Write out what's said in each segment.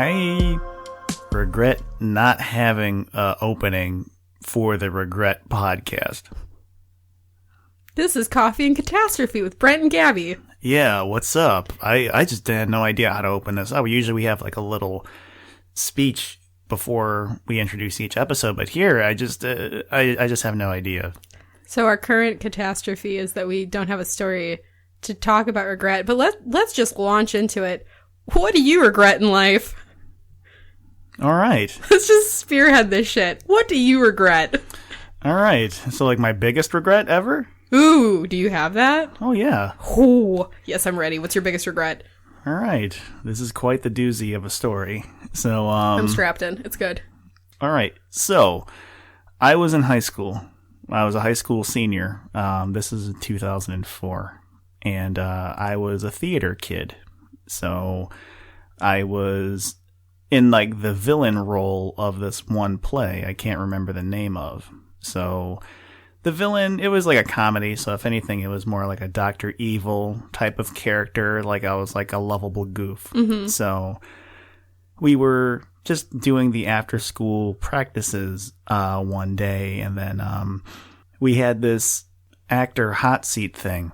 I regret not having an opening for the Regret podcast. This is Coffee and Catastrophe with Brent and Gabi. Yeah, what's up? I just had no idea how to open this up. Usually we have like a little speech before we introduce each episode, but here I just have no idea. So our current catastrophe is that we don't have a story to talk about regret, but let's just launch into it. What do you regret in life? All right. Let's just spearhead this shit. What do you regret? All right. So like my biggest regret ever? Ooh, do you have that? Oh, yeah. Ooh, yes, I'm ready. What's your biggest regret? All right. This is quite the doozy of a story. So, I'm strapped in. It's good. All right. So, I was in high school. I was a high school senior. This is 2004. And I was a theater kid. So, I was in like the villain role of this one play I can't remember the name of. So, the villain, it was like a comedy, so if anything, it was more like a Dr. Evil type of character. Like I was like a lovable goof. Mm-hmm. So we were just doing the after-school practices one day, and then we had this actor hot seat thing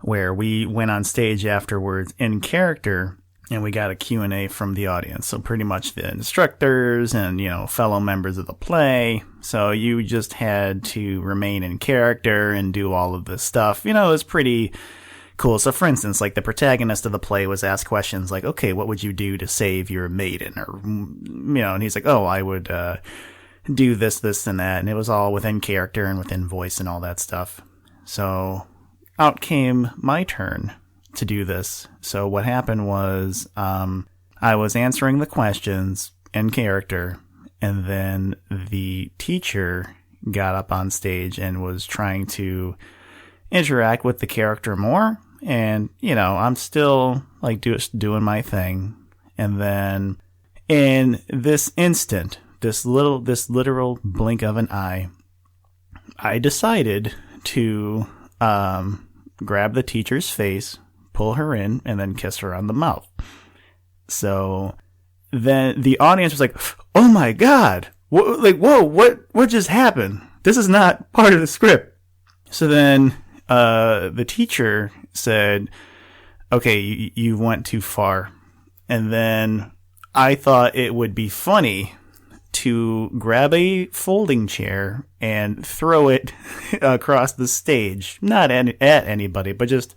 where we went on stage afterwards in character, and we got a Q&A from the audience. So pretty much the instructors and, fellow members of the play. So you just had to remain in character and do all of this stuff. It was pretty cool. So for instance, like the protagonist of the play was asked questions like, okay, what would you do to save your maiden? Or, and he's like, oh, I would do this, this, and that. And it was all within character and within voice and all that stuff. So out came my turn to do this. So what happened was I was answering the questions in character, and then the teacher got up on stage and was trying to interact with the character more. And, I'm still like doing my thing. And then in this instant, this literal blink of an eye, I decided to grab the teacher's face, pull her in, and then kiss her on the mouth. So then the audience was like, oh my God, what just happened? This is not part of the script. So then the teacher said, okay, you went too far. And then I thought it would be funny to grab a folding chair and throw it across the stage. Not at anybody, but just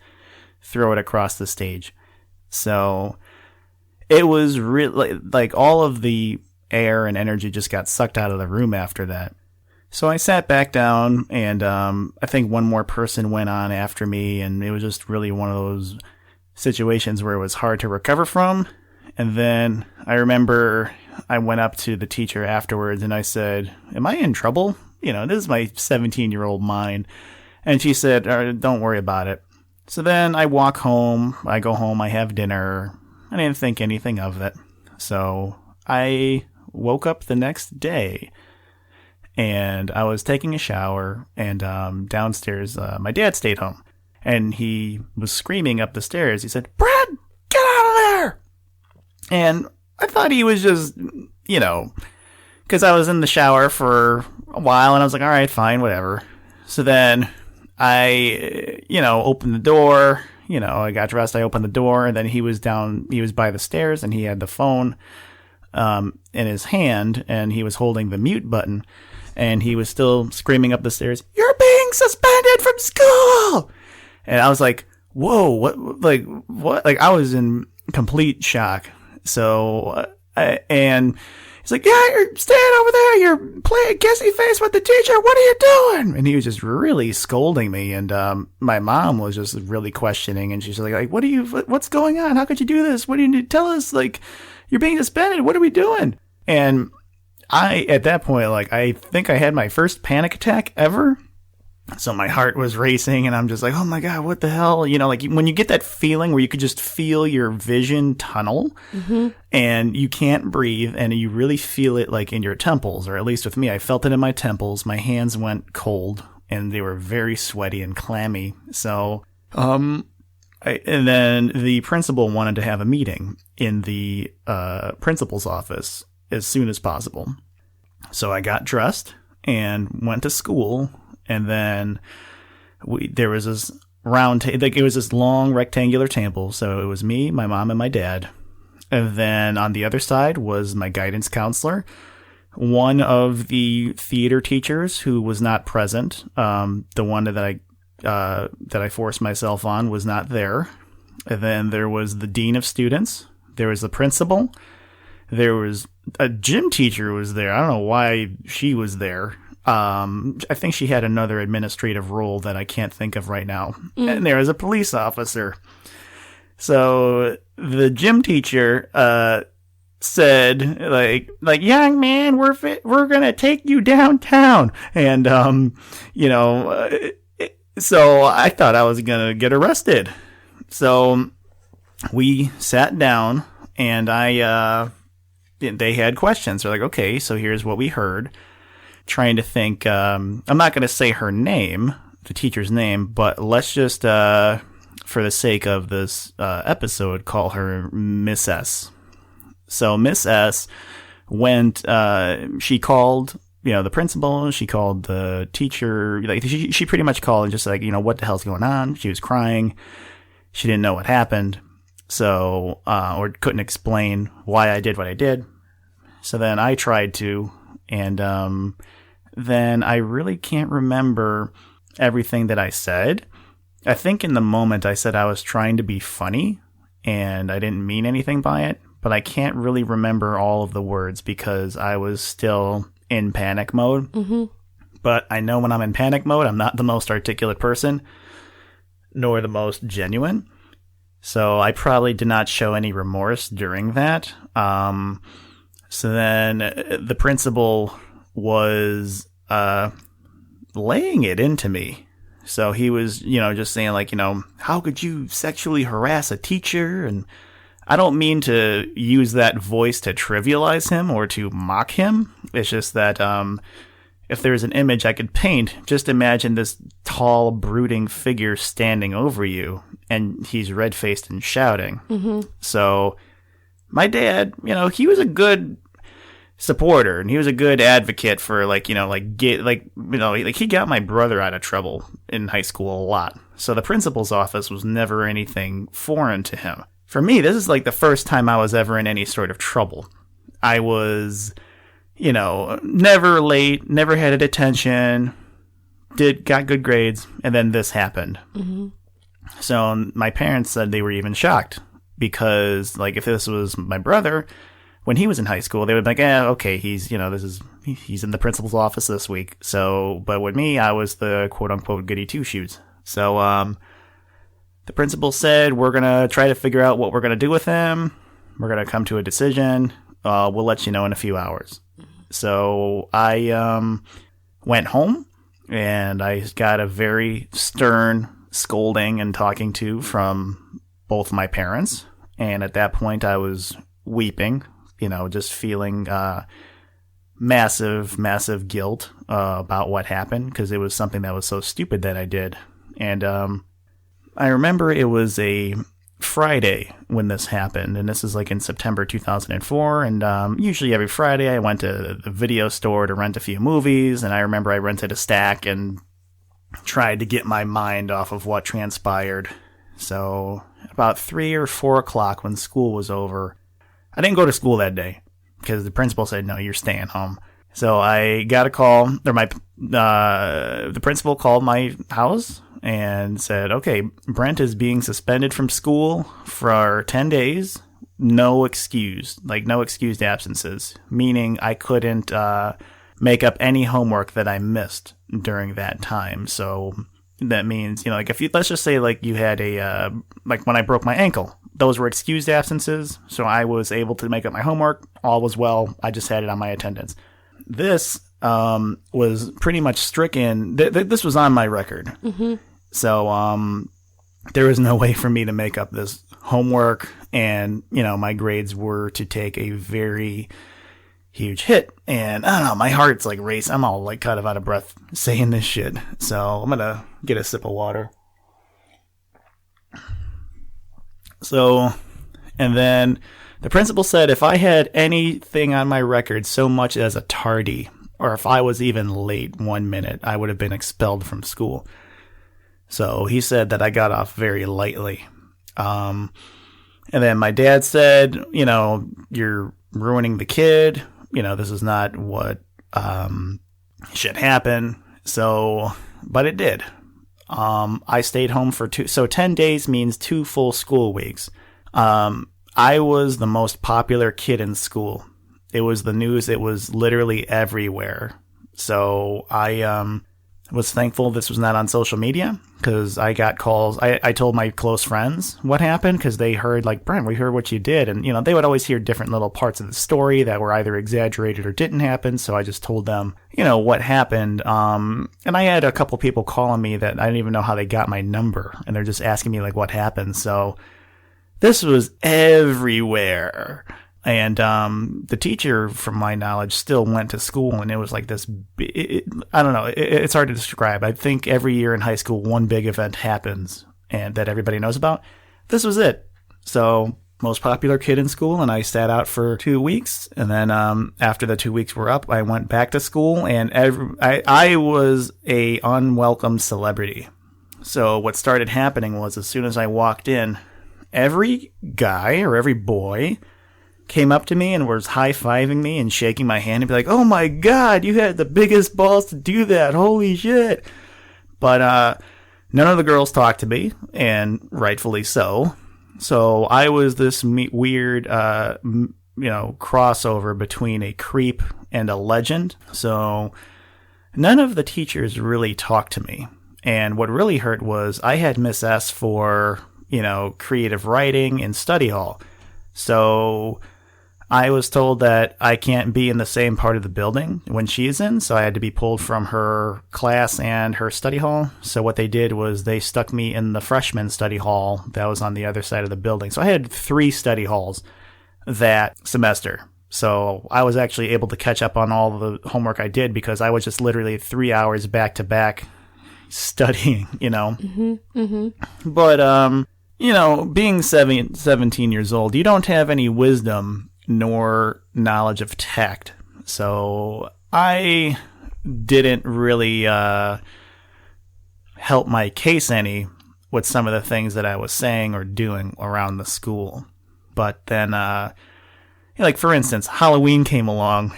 throw it across the stage. So it was really like all of the air and energy just got sucked out of the room after that. So I sat back down, and I think one more person went on after me, and it was just really one of those situations where it was hard to recover from. And then I remember I went up to the teacher afterwards and I said, am I in trouble? This is my 17-year-old mind. And she said, don't worry about it. So then I walk home, I go home, I have dinner. I didn't think anything of it. So I woke up the next day and I was taking a shower, and downstairs, my dad stayed home, and he was screaming up the stairs. He said, Brad, get out of there! And I thought he was just, because I was in the shower for a while, and I was like, all right, fine, whatever. So then I, opened the door, I got dressed, I opened the door, and then he was by the stairs, and he had the phone in his hand, and he was holding the mute button, and he was still screaming up the stairs, you're being suspended from school! And I was like, whoa, what? Like, I was in complete shock. So, and he's like, yeah, you're staying over there, you're playing kissy face with the teacher, what are you doing? And he was just really scolding me, and my mom was just really questioning, and she's like, what's going on? How could you do this? What do you need to tell us? Like, you're being suspended, what are we doing? And at that point, I think I had my first panic attack ever. So my heart was racing, and I'm just like, oh my God, what the hell? When you get that feeling where you could just feel your vision tunnel, mm-hmm. and you can't breathe, and you really feel it like in your temples, or at least with me, I felt it in my temples. My hands went cold, and they were very sweaty and clammy. So, And then the principal wanted to have a meeting in the principal's office as soon as possible. So I got dressed and went to school, and then there was this round table, like it was this long rectangular table. So it was me, my mom, and my dad. And then on the other side was my guidance counselor, one of the theater teachers who was not present. The one that I forced myself on was not there. And then there was the dean of students. There was the principal. There was a gym teacher was there. I don't know why she was there. I think she had another administrative role that I can't think of right now. And there was a police officer. So the gym teacher said, like young man, we're gonna take you downtown, and so I thought I was gonna get arrested. So we sat down, and they had questions. They're like, okay, so here's what we heard. Trying to think, I'm not going to say her name, the teacher's name, but let's just, for the sake of this episode, call her Miss S. So Miss S went, she called, the principal, she called the teacher, like she pretty much called and just like, what the hell's going on? She was crying. She didn't know what happened. So, or couldn't explain why I did what I did. So then I tried to, and then I really can't remember everything that I said. I think in the moment I said I was trying to be funny, and I didn't mean anything by it, but I can't really remember all of the words because I was still in panic mode. Mm-hmm. But I know when I'm in panic mode, I'm not the most articulate person, nor the most genuine. So I probably did not show any remorse during that. So then the principal was laying it into me. So he was, just saying like, how could you sexually harass a teacher? And I don't mean to use that voice to trivialize him or to mock him. It's just that if there's an image I could paint, just imagine this tall, brooding figure standing over you, and he's red-faced and shouting. Mm-hmm. So my dad, he was a good supporter, and he was a good advocate for he got my brother out of trouble in high school a lot. So the principal's office was never anything foreign to him. For me, this is like the first time I was ever in any sort of trouble. I was, never late, never had a detention, got good grades, and then this happened. Mm-hmm. So my parents said they were even shocked because, like, if this was my brother when he was in high school, they would be like, okay, he's in the principal's office this week. So, but with me, I was the quote unquote goody two shoes. So, the principal said, we're going to try to figure out what we're going to do with him. We're going to come to a decision. We'll let you know in a few hours. So I went home, and I got a very stern scolding and talking to from both my parents. And at that point, I was weeping, just feeling massive, massive guilt about what happened because it was something that was so stupid that I did. And I remember it was a Friday when this happened, and this is like in September 2004, and usually every Friday I went to the video store to rent a few movies, and I remember I rented a stack and tried to get my mind off of what transpired. So about 3 or 4 o'clock when school was over, I didn't go to school that day because the principal said, no, you're staying home. So I got a call, or the principal called my house and said, okay, Brent is being suspended from school for 10 days. No excused absences, meaning I couldn't make up any homework that I missed during that time. So that means, let's just say you had when I broke my ankle, those were excused absences. So I was able to make up my homework. All was well. I just had it on my attendance. This was pretty much stricken. This was on my record. Mm-hmm. So there was no way for me to make up this homework. And, my grades were to take a very huge hit. And I don't know, my heart's racing. I'm all kind of out of breath saying this shit. So I'm going to get a sip of water. So, and then the principal said if I had anything on my record so much as a tardy, or if I was even late 1 minute, I would have been expelled from school. So he said that I got off very lightly. And then my dad said, you're ruining the kid. This is not what should happen. So, but it did. I stayed home for 10 days means 2 full school weeks. I was the most popular kid in school. It was the news. It was literally everywhere. So I was thankful this was not on social media, because I got calls. I told my close friends what happened, because they heard, like, Brent, we heard what you did. And, they would always hear different little parts of the story that were either exaggerated or didn't happen. So I just told them, what happened. And I had a couple people calling me that I didn't even know how they got my number. And they're just asking me, like, what happened. So this was everywhere. And the teacher, from my knowledge, still went to school, and it was like this. I don't know. It's hard to describe. I think every year in high school, one big event happens, and that everybody knows about. This was it. So, most popular kid in school, and I sat out for 2 weeks. And then after the 2 weeks were up, I went back to school, and I was a unwelcome celebrity. So what started happening was, as soon as I walked in, every guy or every boy came up to me and was high-fiving me and shaking my hand and be like, oh my God, you had the biggest balls to do that. Holy shit. But none of the girls talked to me, and rightfully so. So I was this weird, crossover between a creep and a legend. So none of the teachers really talked to me. And what really hurt was I had Miss S for creative writing in study hall. So I was told that I can't be in the same part of the building when she's in, so I had to be pulled from her class and her study hall. So what they did was they stuck me in the freshman study hall that was on the other side of the building. So I had 3 study halls that semester. So I was actually able to catch up on all the homework I did, because I was just literally 3 hours back to back studying, Mm-hmm, mm-hmm. But, being 17 years old, you don't have any wisdom nor knowledge of tact. So I didn't really help my case any with some of the things that I was saying or doing around the school. But then, like, for instance, Halloween came along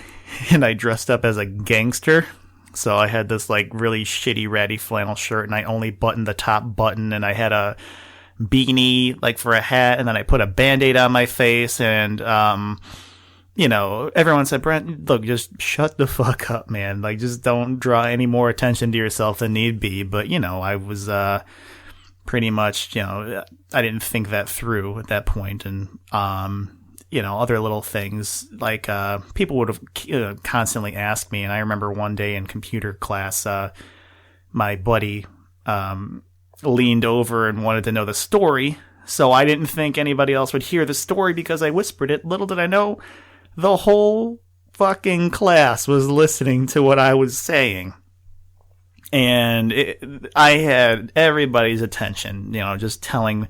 and I dressed up as a gangster. So I had this, like, really shitty ratty flannel shirt, and I only buttoned the top button, and I had a beanie, like, for a hat, and then I put a Band-Aid on my face, and, everyone said, Brent, look, just shut the fuck up, man. Like, just don't draw any more attention to yourself than need be. But, I was, pretty much, I didn't think that through at that point. And, other little things, like, people would have constantly asked me. And I remember one day in computer class, my buddy, leaned over and wanted to know the story. So I didn't think anybody else would hear the story because I whispered it. Little did I know, the whole fucking class was listening to what I was saying. And I had everybody's attention, just telling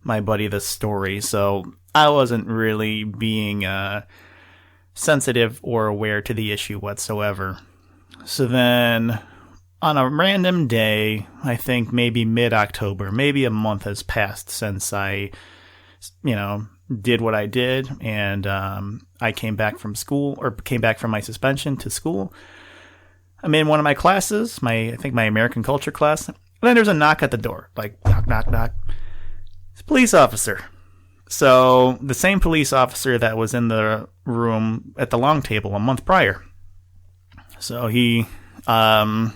my buddy the story. So I wasn't really being sensitive or aware to the issue whatsoever. So then, on a random day, I think maybe mid-October, maybe a month has passed since I, did what I did, and I came back from school, or came back from my suspension to school. I'm in one of my classes, I think my American culture class, and then there's a knock at the door, like, knock, knock, knock. It's a police officer. So, the same police officer that was in the room at the long table a month prior. So he, the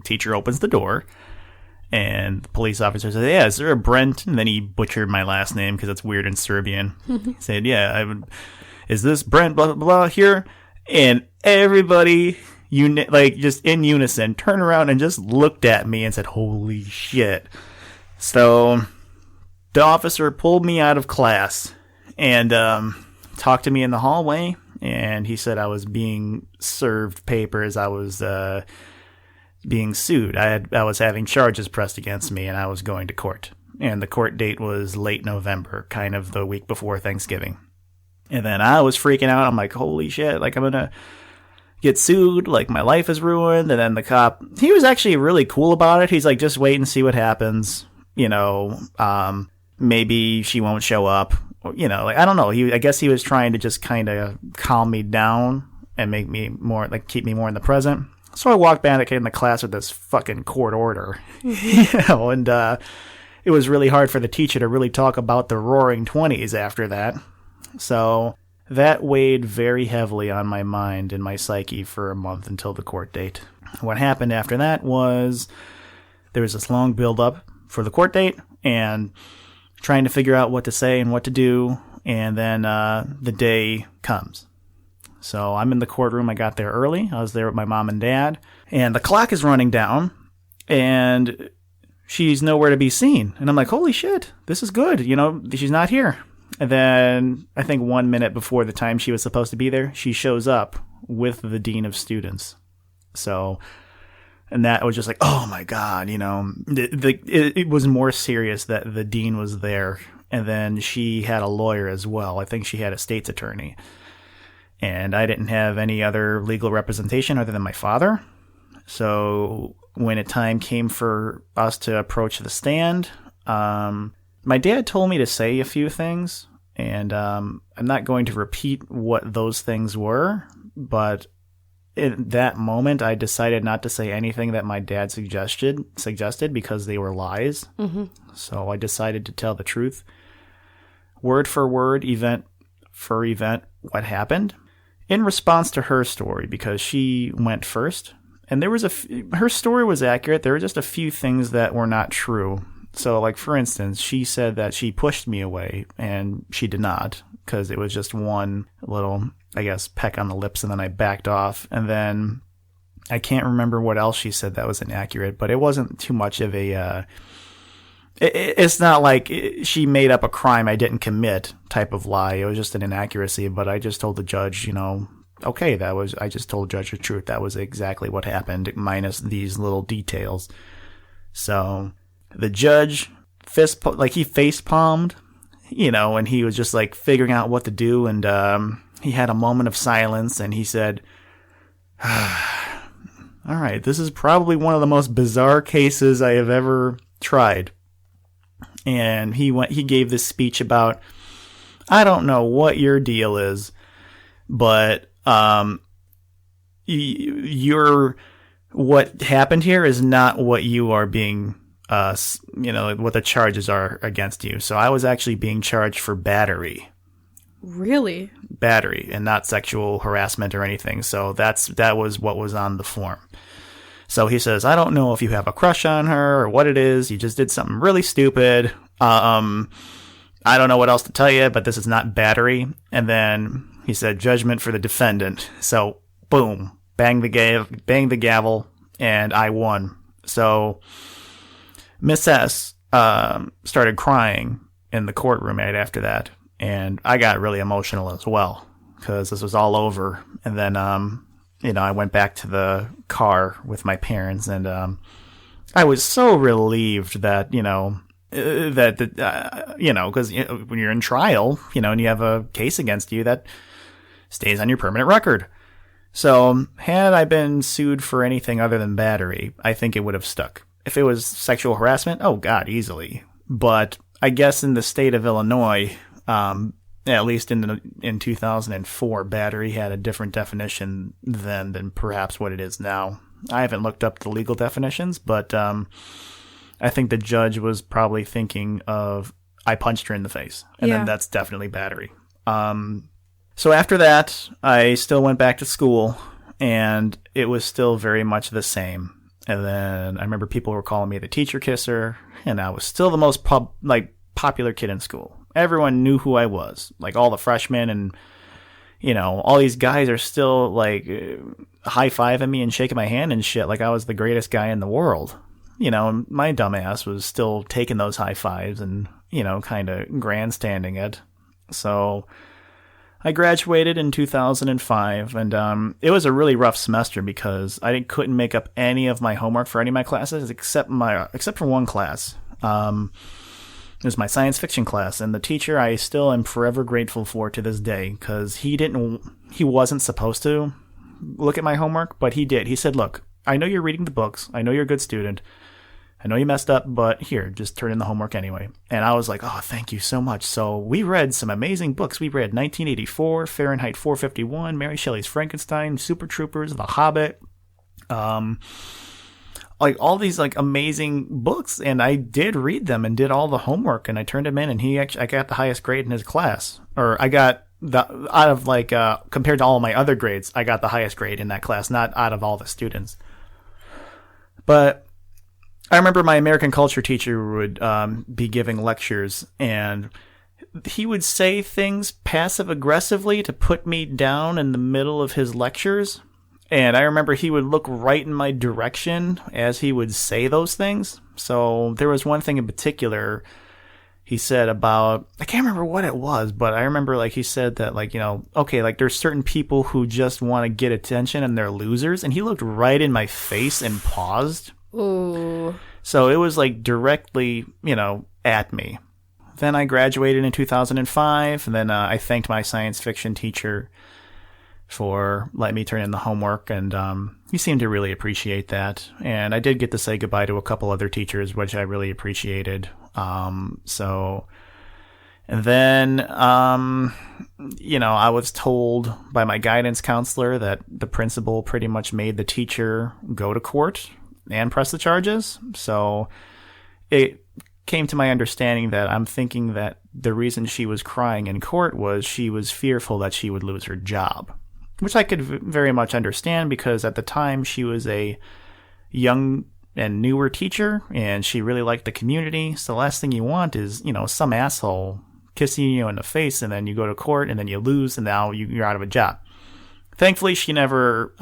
teacher opens the door, and the police officer says, yeah, is there a Brent? And then he butchered my last name because it's weird in Serbian. He said, yeah, is this Brent, blah, blah, blah, here? And everybody, just in unison, turned around and just looked at me and said, holy shit. So the officer pulled me out of class and talked to me in the hallway. And he said I was being served papers. I was being sued. I was having charges pressed against me, and I was going to court. and the court date was late November, kind of the week before Thanksgiving. And then I was freaking out. I'm like, holy shit, like I'm going to get sued, like my life is ruined. And then the cop, he was actually really cool about it. He's like, just wait and see what happens. Maybe she won't show up. Like, I don't know. I guess he was trying to just kind of calm me down and make me more, like, keep me more in the present. So I walked back in the class with this fucking court order, and it was really hard for the teacher to really talk about the Roaring '20s after that. So that weighed very heavily on my mind and my psyche for a month until the court date. What happened after that was there was this long build-up for the court date and trying to figure out what to say and what to do, and then the day comes. So I'm in the courtroom. I got there early. I was there with my mom and dad, and the clock is running down, and she's nowhere to be seen. And I'm like, holy shit, this is good. She's not here. And then I think 1 minute before the time she was supposed to be there, she shows up with the dean of students. So, and that was just like, oh my God, it was more serious that the dean was there. And then she had a lawyer as well. I think she had a state's attorney. And I didn't have any other legal representation other than my father. So when a time came for us to approach the stand, my dad told me to say a few things, and I'm not going to repeat what those things were, but in that moment, I decided not to say anything that my dad suggested because they were lies. Mm-hmm. So I decided to tell the truth, word for word, event for event, what happened, in response to her story, because she went first. And there was her story was accurate. There were just a few things that were not true. So, like, for instance, she said that she pushed me away, and she did not, because it was just one little, I guess, peck on the lips, and then I backed off. And then I can't remember what else she said that was inaccurate, but it wasn't too much of a, it's not like she made up a crime I didn't commit type of lie. It was just an inaccuracy, but I just told the judge, okay, I just told the judge the truth. That was exactly what happened, minus these little details. So the judge he face palmed, and he was just like figuring out what to do. And he had a moment of silence, and he said, all right, this is probably one of the most bizarre cases I have ever tried. And he gave this speech about, I don't know what your deal is, but what happened here is not what you are being, what the charges are against you. So I was actually being charged for battery. Really? Battery, and not sexual harassment or anything. So that was what was on the form. So he says, I don't know if you have a crush on her or what it is. You just did something really stupid. I don't know what else to tell you, but this is not battery. And then he said, judgment for the defendant. So, boom, bang the gavel, and I won. So Miss S started crying in the courtroom right after that, and I got really emotional as well because this was all over. And then, I went back to the car with my parents, and I was so relieved that, because when you're in trial, and you have a case against you, that stays on your permanent record. So had I been sued for anything other than battery, I think it would have stuck. If it was sexual harassment, oh God, easily. But I guess in the state of Illinois, at least in 2004, battery had a different definition than perhaps what it is now. I haven't looked up the legal definitions, but I think the judge was probably thinking of, I punched her in the face, and then that's definitely battery. So after that, I still went back to school, and it was still very much the same. And then I remember people were calling me the teacher kisser, and I was still the most popular kid in school. Everyone knew who I was, like all the freshmen, and all these guys are still like high-fiving me and shaking my hand and shit, like I was the greatest guy in the world. And my dumbass was still taking those high fives and kind of grandstanding it. So I graduated in 2005, and it was a really rough semester because I couldn't make up any of my homework for any of my classes except for one class. It was my science fiction class, and the teacher I still am forever grateful for to this day, because he wasn't supposed to look at my homework, but he did. He said, look, I know you're reading the books. I know you're a good student. I know you messed up, but here, just turn in the homework anyway. And I was like, oh, thank you so much. So we read some amazing books. We read 1984, Fahrenheit 451, Mary Shelley's Frankenstein, Super Troopers, The Hobbit, like all these like amazing books, and I did read them and did all the homework, and I turned them in, and I got the highest grade in his class, or I got out of like compared to all of my other grades, I got the highest grade in that class, not out of all the students. But I remember my American culture teacher would be giving lectures, and he would say things passive aggressively to put me down in the middle of his lectures. And I remember he would look right in my direction as he would say those things. So there was one thing in particular he said about, I can't remember what it was, but I remember like he said that like, okay, like there's certain people who just want to get attention and they're losers. And he looked right in my face and paused. Ooh. So it was like directly, at me. Then I graduated in 2005, and then I thanked my science fiction teacher for letting me turn in the homework, and he seemed to really appreciate that. And I did get to say goodbye to a couple other teachers, which I really appreciated. And then, I was told by my guidance counselor that the principal pretty much made the teacher go to court and press the charges. So it came to my understanding that I'm thinking that the reason she was crying in court was she was fearful that she would lose her job, which I could very much understand, because at the time she was a young and newer teacher and she really liked the community. So the last thing you want is, some asshole kissing you in the face, and then you go to court and then you lose, and now you're out of a job. Thankfully, she never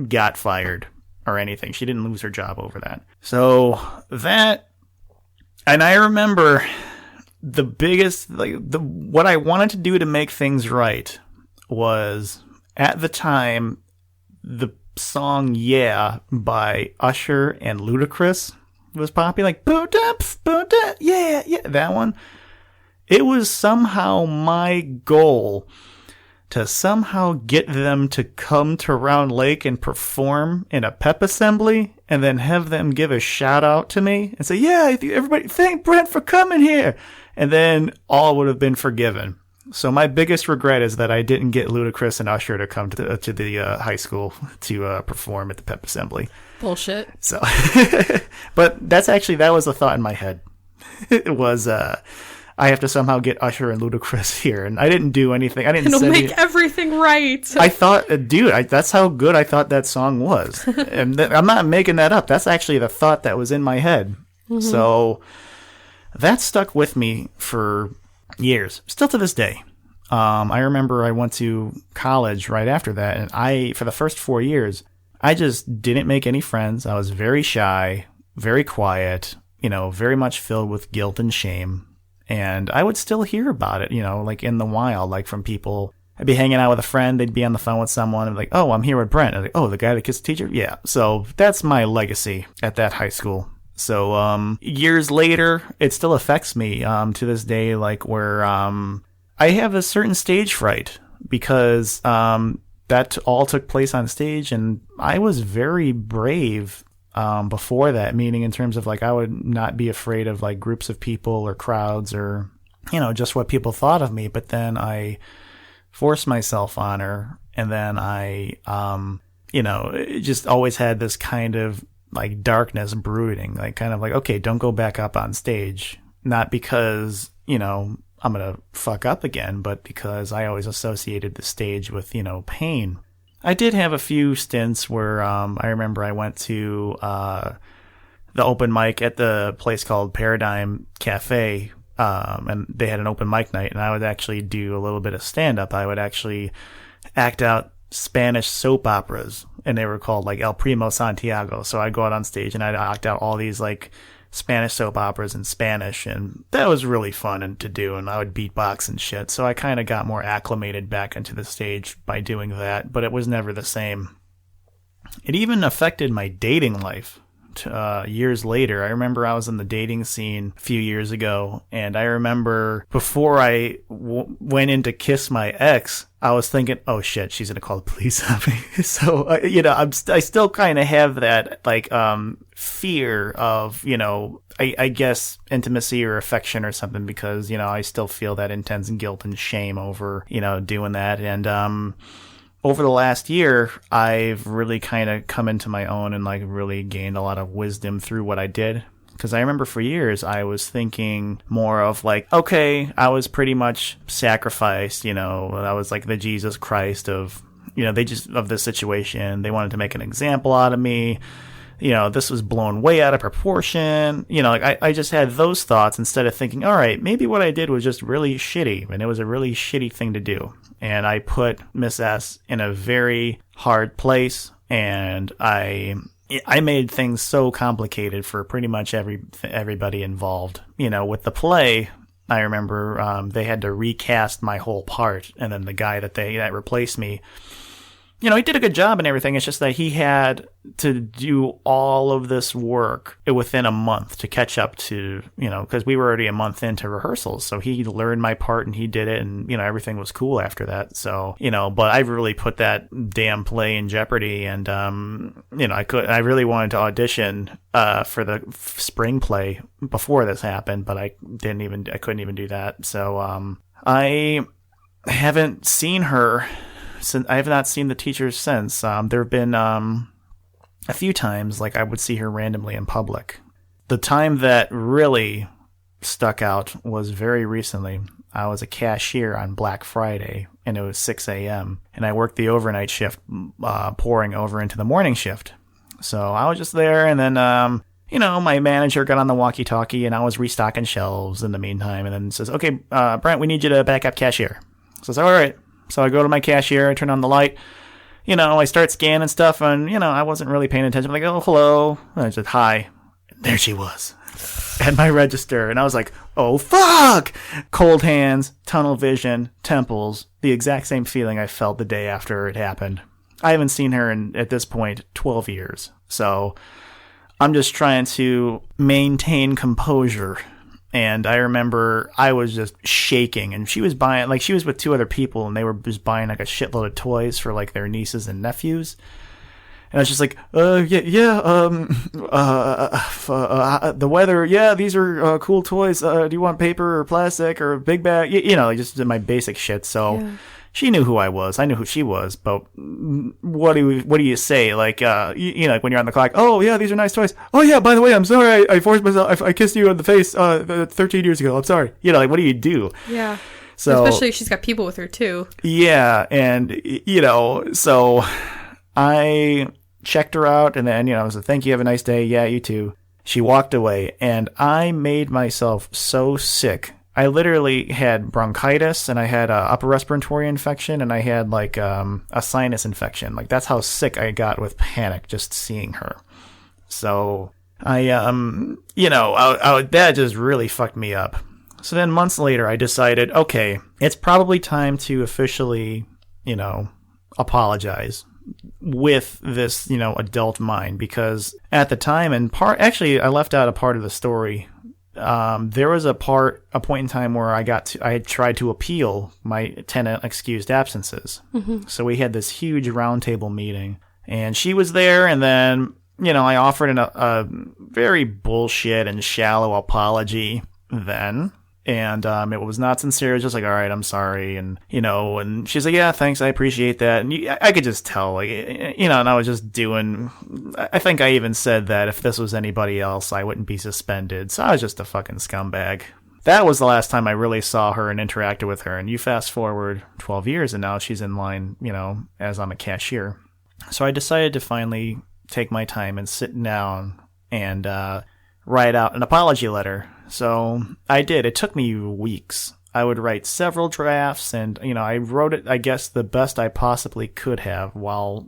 got fired or anything. She didn't lose her job over that. So that, and I remember the biggest, what I wanted to do to make things right was, at the time, the song Yeah by Usher and Ludacris was popular. Like, yeah, that one. It was somehow my goal to somehow get them to come to Round Lake and perform in a pep assembly, and then have them give a shout out to me and say, yeah, everybody thank Brent for coming here. And then all would have been forgiven. So my biggest regret is that I didn't get Ludacris and Usher to come to the high school to perform at the pep assembly. Bullshit. So, but that was a thought in my head. It was, I have to somehow get Usher and Ludacris here, and I didn't do anything. I didn't. It'll make everything right. I thought, dude, that's how good I thought that song was, and I'm not making that up. That's actually the thought that was in my head. Mm-hmm. So that stuck with me for years, still to this day. I remember I went to college right after that, and for the first 4 years, I just didn't make any friends. I was very shy, very quiet, very much filled with guilt and shame. And I would still hear about it, like in the wild, like from people. I'd be hanging out with a friend, they'd be on the phone with someone, and like, oh, I'm here with Brent. I'm like, oh, the guy that kissed the teacher? Yeah. So that's my legacy at that high school. So years later, it still affects me to this day, like where I have a certain stage fright, because that all took place on stage, and I was very brave before that, meaning in terms of like I would not be afraid of like groups of people or crowds or just what people thought of me. But then I forced myself on her, and then I just always had this kind of like darkness brooding, like kind of like, okay, don't go back up on stage, not because I'm gonna fuck up again, but because I always associated the stage with pain. I did have a few stints where I remember I went to the open mic at the place called Paradigm Cafe, and they had an open mic night, and I would actually do a little bit of stand-up. I would actually act out Spanish soap operas, and they were called like El Primo Santiago. So I'd go out on stage and I'd act out all these like Spanish soap operas in Spanish, and that was really fun to do, and I would beatbox and shit. So I kind of got more acclimated back into the stage by doing that, but it was never the same. It even affected my dating life, years later. I remember I was in the dating scene a few years ago, and I remember before I went in to kiss my ex, I was thinking, oh shit, she's gonna call the police on me. So, I still kind of have that, like, fear of, I guess intimacy or affection or something, because, I still feel that intense guilt and shame over, doing that. And, over the last year, I've really kind of come into my own and like really gained a lot of wisdom through what I did. Because I remember for years, I was thinking more of like, okay, I was pretty much sacrificed, I was like the Jesus Christ of, of this situation. They wanted to make an example out of me. This was blown way out of proportion. I just had those thoughts instead of thinking, all right, maybe what I did was just really shitty, and it was a really shitty thing to do. And I put Miss S in a very hard place, and I made things so complicated for pretty much everybody involved. With the play, I remember they had to recast my whole part, and then the guy that replaced me, he did a good job and everything. It's just that he had to do all of this work within a month to catch up to, because we were already a month into rehearsals. So he learned my part and he did it, and, everything was cool after that. So, but I really put that damn play in jeopardy. And, I really wanted to audition, for the spring play before this happened, but I couldn't even do that. So, I haven't seen her. I have not seen the teachers since. There have been a few times, like I would see her randomly in public. The time that really stuck out was very recently. I was a cashier on Black Friday, and it was 6 a.m., and I worked the overnight shift, pouring over into the morning shift. So I was just there, and then, my manager got on the walkie-talkie, and I was restocking shelves in the meantime, and then says, okay, Brent, we need you to back up cashier. So I said, all right. So I go to my cashier, I turn on the light, I start scanning stuff, and, I wasn't really paying attention. I'm like, oh, hello. And I said, hi. And there she was at my register. And I was like, oh, fuck. Cold hands, tunnel vision, temples, the exact same feeling I felt the day after it happened. I haven't seen her in, at this point, 12 years. So I'm just trying to maintain composure. And I remember I was just shaking, and she was she was with two other people, and they were just buying like a shitload of toys for like their nieces and nephews. And I was just like, the weather, yeah, these are cool toys. Do you want paper or plastic or a big bag? Just my basic shit. So yeah. She knew who I was. I knew who she was. But what do you say? Like, like when you're on the clock, oh, yeah, these are nice toys. Oh, yeah, by the way, I'm sorry. I forced myself. I kissed you on the face 13 years ago. I'm sorry. What do you do? Yeah. So, especially if she's got people with her, too. Yeah. And, so I checked her out. And then, I was like, thank you. Have a nice day. Yeah, you too. She walked away. And I made myself so sick. I literally had bronchitis, and I had an upper respiratory infection, and I had like a sinus infection. Like, that's how sick I got with panic just seeing her. So that just really fucked me up. So then months later, I decided, okay, it's probably time to officially, apologize with this, adult mind, because at the time, and actually I left out a part of the story. There was a point in time where I had tried to appeal my tenant excused absences. Mm-hmm. So we had this huge roundtable meeting, and she was there, and then, I offered a very bullshit and shallow apology then. And it was not sincere. It was just like, all right, I'm sorry. And, and she's like, yeah, thanks. I appreciate that. And I could just tell, like, and I was just I think I even said that if this was anybody else, I wouldn't be suspended. So I was just a fucking scumbag. That was the last time I really saw her and interacted with her. And you fast forward 12 years, and now she's in line, as I'm a cashier. So I decided to finally take my time and sit down and write out an apology letter. So I did. It took me weeks. I would write several drafts, and, I wrote it, I guess, the best I possibly could have while,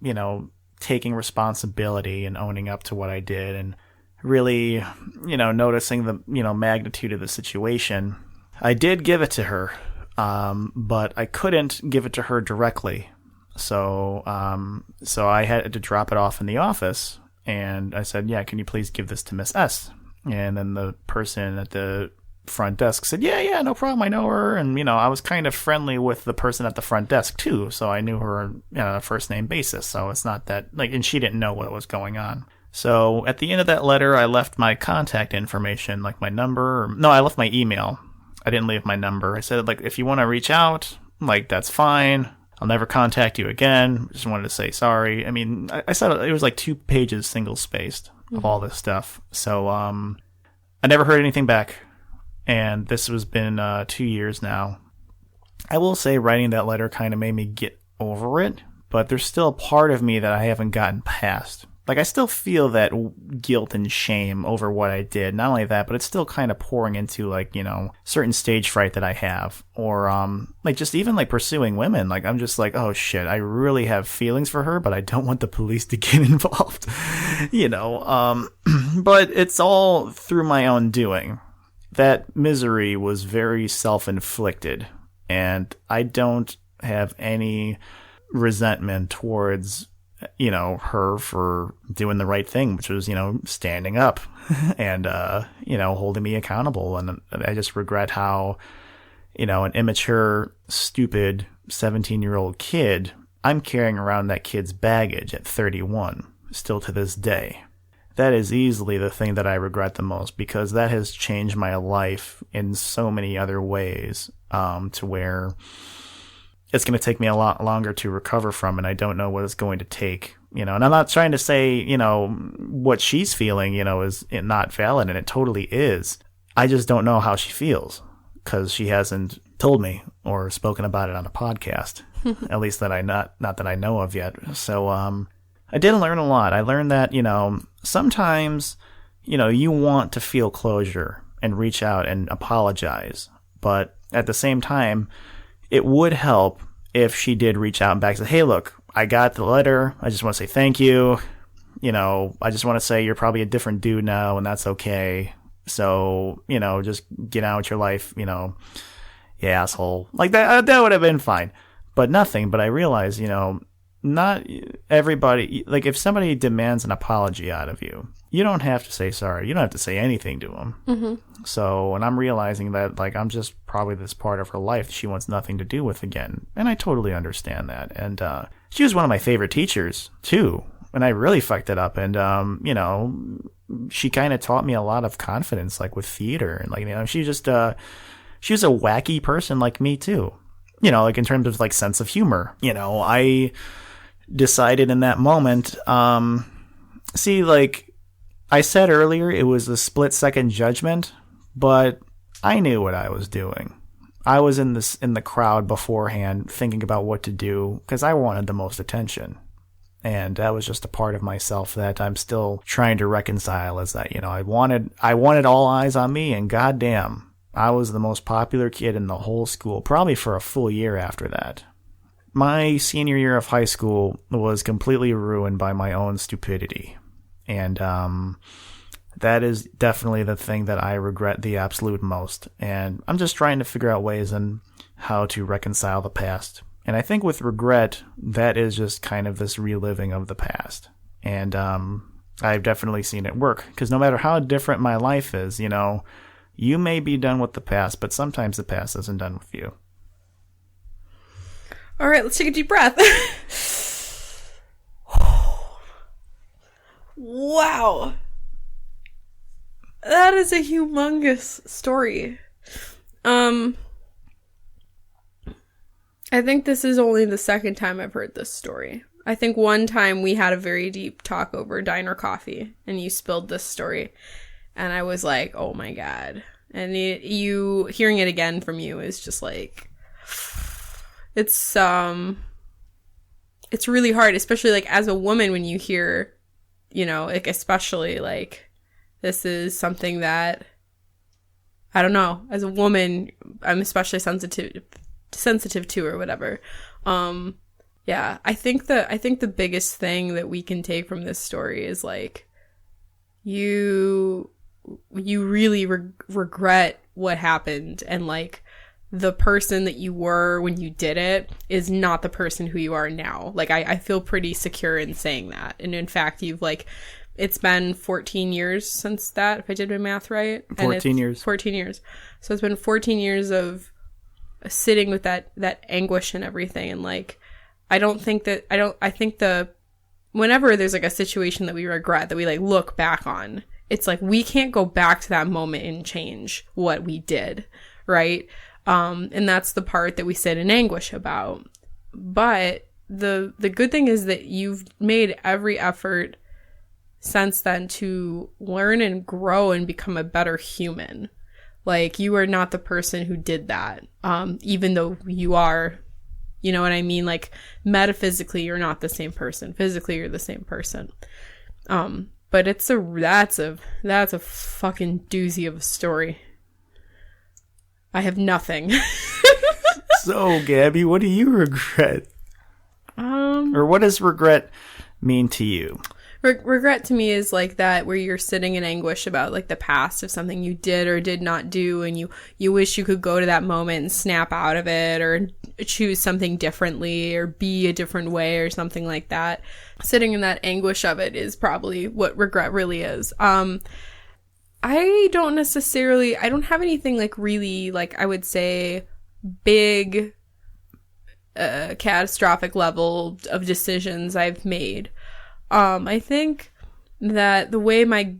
taking responsibility and owning up to what I did, and really, noticing the, magnitude of the situation. I did give it to her, but I couldn't give it to her directly. So I had to drop it off in the office. And I said, yeah, can you please give this to Miss S? And then the person at the front desk said, yeah, no problem, I know her. And, I was kind of friendly with the person at the front desk too, so I knew her on a first name basis. So it's not that, and she didn't know what was going on. So at the end of that letter, I left my contact information, like my number. No, I left my email. I didn't leave my number. I said, if you want to reach out, that's fine. I'll never contact you again. Just wanted to say sorry. I mean, I said it was 2 pages single spaced of all this stuff. So I never heard anything back. And this has been 2 years now. I will say writing that letter kind of made me get over it, but there's still a part of me that I haven't gotten past. I still feel that guilt and shame over what I did. Not only that, but it's still kind of pouring into certain stage fright that I have, or just even pursuing women. I'm just oh shit, I really have feelings for her, but I don't want the police to get involved. But it's all through my own doing. That misery was very self-inflicted, and I don't have any resentment towards her for doing the right thing, which was, standing up and, holding me accountable. And I just regret how, an immature, stupid 17-year-old kid, I'm carrying around that kid's baggage at 31, still to this day. That is easily the thing that I regret the most, because that has changed my life in so many other ways, to where it's going to take me a lot longer to recover from, and I don't know what it's going to take, and I'm not trying to say, what she's feeling, is not valid, and it totally is. I just don't know how she feels, because she hasn't told me or spoken about it on a podcast, at least that not that I know of yet. So, I did learn a lot. I learned that, sometimes, you want to feel closure and reach out and apologize, but at the same time, it would help if she did reach out and back and say, hey, look, I got the letter. I just want to say thank you. I just want to say you're probably a different dude now, and that's okay. So, just get on with your life, you asshole. That would have been fine. But nothing. But I realized, not everybody, if somebody demands an apology out of you, you don't have to say sorry. You don't have to say anything to them. Mm-hmm. So, and I'm realizing that, I'm just probably this part of her life she wants nothing to do with again. And I totally understand that. And she was one of my favorite teachers, too. And I really fucked it up. And, she kind of taught me a lot of confidence, with theater. And, she was a wacky person like me, too. In terms of, sense of humor. I decided in that moment, I said earlier, it was a split-second judgment, but I knew what I was doing. I was in the crowd beforehand thinking about what to do because I wanted the most attention. And that was just a part of myself that I'm still trying to reconcile, is that, I wanted all eyes on me, and goddamn, I was the most popular kid in the whole school, probably for a full year after that. My senior year of high school was completely ruined by my own stupidity. And that is definitely the thing that I regret the absolute most. And I'm just trying to figure out ways on how to reconcile the past. And I think with regret, that is just kind of this reliving of the past. And I've definitely seen it work. Because no matter how different my life is, you may be done with the past, but sometimes the past isn't done with you. All right, let's take a deep breath. Wow. That is a humongous story. I think this is only the second time I've heard this story. I think one time we had a very deep talk over diner coffee, and you spilled this story, and I was like, oh my god. And you hearing it again from you is just it's really hard, especially as a woman, when you hear, especially this is something that, I don't know, as a woman, I'm especially sensitive to, or whatever. Yeah, I think the biggest thing that we can take from this story is you really regret what happened, and the person that you were when you did it is not the person who you are now. I feel pretty secure in saying that. And in fact, you've it's been 14 years since that, if I did my math right. 14 years. 14 years. So it's been 14 years of sitting with that anguish and everything. And like, I think whenever there's like a situation that we regret, that we like look back on, it's like, we can't go back to that moment and change what we did. Right. And that's the part that we sit in anguish about. But the good thing is that you've made every effort since then to learn and grow and become a better human. Like, you are not the person who did that, even though you are, you know what I mean? Like, metaphysically, you're not the same person. Physically, you're the same person. But that's a fucking doozy of a story. I have nothing. So, Gabi, what do you regret? Or what does regret mean to you? Regret to me is like that, where you're sitting in anguish about like the past of something you did or did not do, and you wish you could go to that moment and snap out of it, or choose something differently, or be a different way, or something like that. Sitting in that anguish of it is probably what regret really is. I don't have anything like really, like, I would say big catastrophic level of decisions I've made. I think that the way my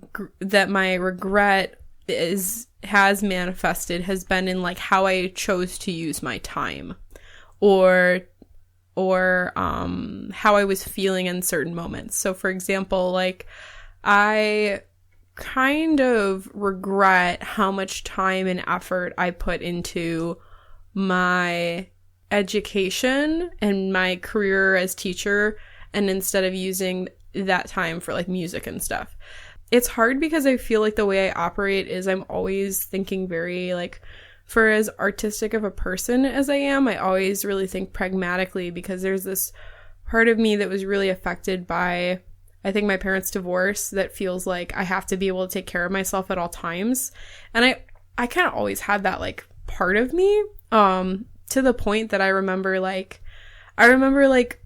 regret has manifested has been in like how I chose to use my time, or how I was feeling in certain moments. So for example, like, I kind of regret how much time and effort I put into my education and my career as teacher, and instead of using that time for like music and stuff. It's hard because I feel like the way I operate is I'm always thinking very like, for as artistic of a person as I am, I always really think pragmatically, because there's this part of me that was really affected by, I think, my parents' divorce, that feels like I have to be able to take care of myself at all times. And I kind of always had that like part of me, to the point that I remember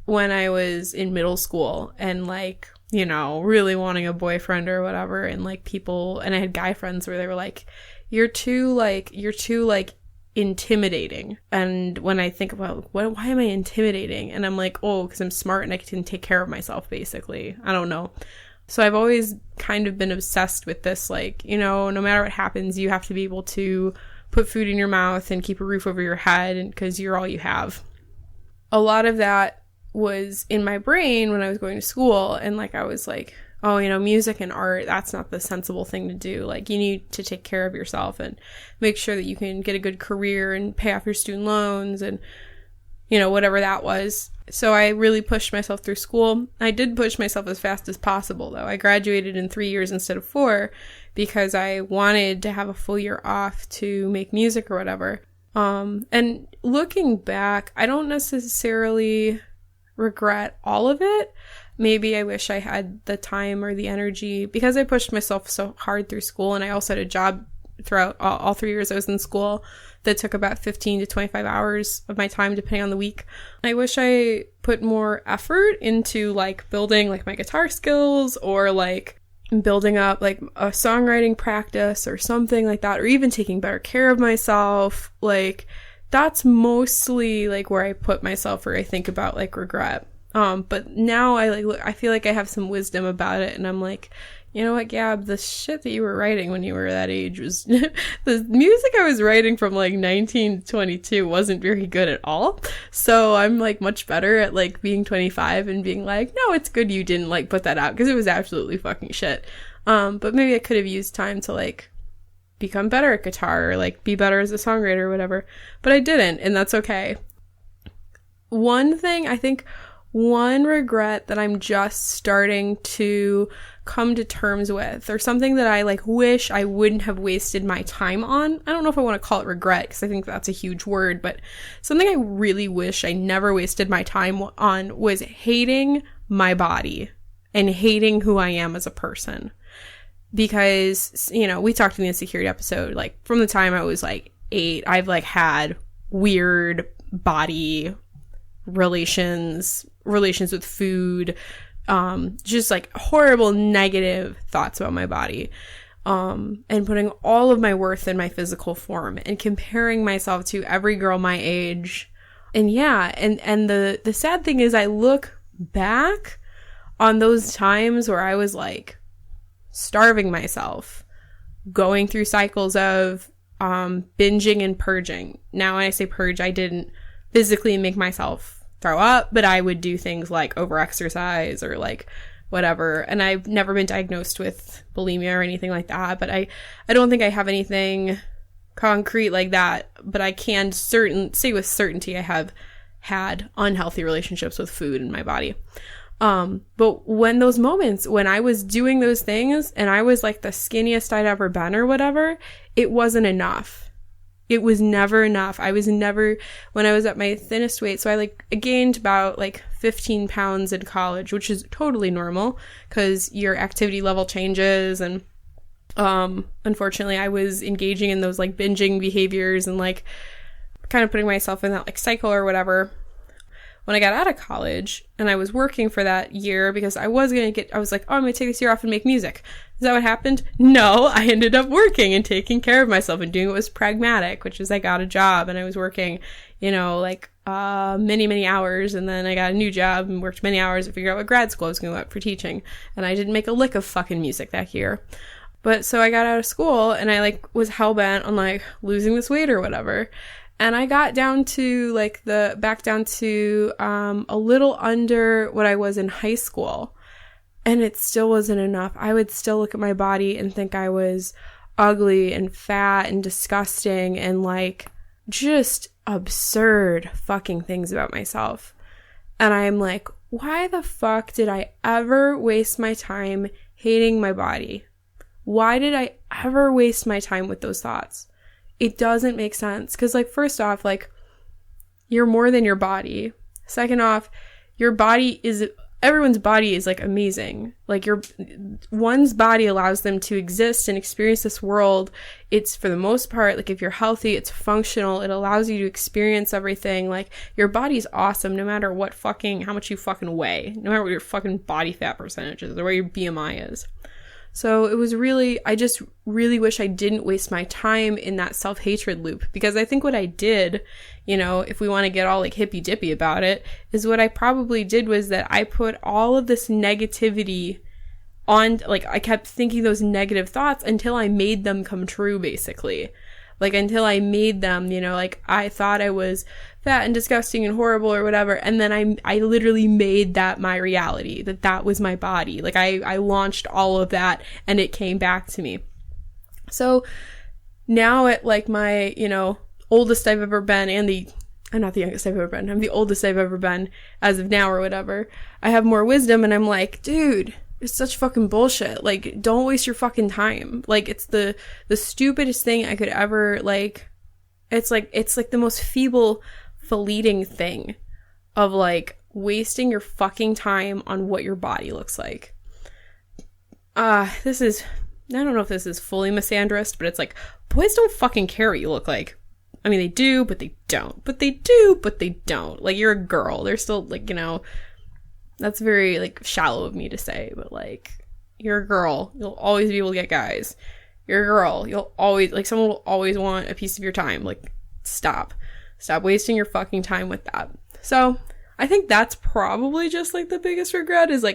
when I was in middle school and like, you know, really wanting a boyfriend or whatever, and like people, and I had guy friends where they were like, you're too intimidating. And when I think about why am I intimidating? And I'm like, oh, because I'm smart and I can take care of myself, basically. I don't know. So I've always kind of been obsessed with this, like, you know, no matter what happens, you have to be able to put food in your mouth and keep a roof over your head, and because you're all you have. A lot of that was in my brain when I was going to school, and like I was like, oh, you know, music and art, that's not the sensible thing to do. Like, you need to take care of yourself and make sure that you can get a good career and pay off your student loans and, you know, whatever that was. So I really pushed myself through school. I did push myself as fast as possible, though. I graduated in 3 years instead of 4 because I wanted to have a full year off to make music or whatever. And looking back, I don't necessarily regret all of it. Maybe I wish I had the time or the energy, because I pushed myself so hard through school, and I also had a job throughout all 3 years I was in school that took about 15 to 25 hours of my time, depending on the week. I wish I put more effort into like building like my guitar skills, or like building up like a songwriting practice or something like that, or even taking better care of myself. Like, that's mostly like where I put myself, or I think about like regret. But now I feel like I have some wisdom about it, and I'm like, you know what, Gab, the shit that you were writing when you were that age was the music I was writing from like 19 to 22 wasn't very good at all. So I'm like much better at like being 25 and being like, no, it's good you didn't like put that out, because it was absolutely fucking shit. But maybe I could have used time to like become better at guitar, or like be better as a songwriter or whatever. But I didn't, and that's okay. One regret that I'm just starting to come to terms with, or something that I like wish I wouldn't have wasted my time on. I don't know if I want to call it regret, because I think that's a huge word, but something I really wish I never wasted my time on was hating my body and hating who I am as a person. Because, you know, we talked in the insecurity episode, like from the time I was like 8, I've like had weird body relations with food, just like horrible negative thoughts about my body. And putting all of my worth in my physical form and comparing myself to every girl my age. And yeah, and the sad thing is I look back on those times where I was like starving myself, going through cycles of binging and purging. Now, when I say purge, I didn't physically make myself throw up, but I would do things like overexercise or like whatever. And I've never been diagnosed with bulimia or anything like that, but I don't think I have anything concrete like that, but I can say with certainty I have had unhealthy relationships with food in my body. But when those moments, when I was doing those things and I was like the skinniest I'd ever been or whatever, it wasn't enough. It was never enough. I was never, when I was at my thinnest weight, so I gained about 15 pounds in college, which is totally normal because your activity level changes. And unfortunately I was engaging in those binging behaviors and kind of putting myself in that cycle or whatever. When I got out of college and I was working for that year because I was like, oh, I'm going to take this year off and make music. Is that what happened? No, I ended up working and taking care of myself and doing what was pragmatic, which is I got a job and I was working, many, many hours. And then I got a new job and worked many hours to figure out what grad school I was going to go for teaching. And I didn't make a lick of fucking music that year. But so I got out of school and I was hell-bent on losing this weight or whatever. And I got down to back down to a little under what I was in high school. And it still wasn't enough. I would still look at my body and think I was ugly and fat and disgusting and just absurd fucking things about myself. And I'm like, why the fuck did I ever waste my time hating my body? Why did I ever waste my time with those thoughts? It doesn't make sense. Because, first off, you're more than your body. Second off, everyone's body is, amazing. One's body allows them to exist and experience this world. It's, for the most part, if you're healthy, it's functional. It allows you to experience everything. Your body's awesome no matter how much you fucking weigh. No matter what your fucking body fat percentage is or what your BMI is. So it was I just really wish I didn't waste my time in that self-hatred loop, because I think what I did, if we want to get all hippy-dippy about it, is what I probably did was that I put all of this negativity on, I kept thinking those negative thoughts until I made them come true, basically. Until I made them, I thought I was fat and disgusting and horrible or whatever. And then I literally made that my reality, that was my body. I launched all of that and it came back to me. So now at my, oldest I've ever been I'm not the youngest I've ever been. I'm the oldest I've ever been as of now or whatever. I have more wisdom and I'm like, dude, it's such fucking bullshit. Don't waste your fucking time. It's the stupidest thing I could ever, it's the most feeble, fleeting thing of, wasting your fucking time on what your body looks like. I don't know if this is fully misandrist, but it's boys don't fucking care what you look like. I mean, they do, but they don't. But they do, but they don't. You're a girl. They're still, that's very, shallow of me to say, but, you're a girl. You'll always be able to get guys. You're a girl. You'll always, someone will always want a piece of your time. Stop. Stop wasting your fucking time with that. So, I think that's probably just, the biggest regret is,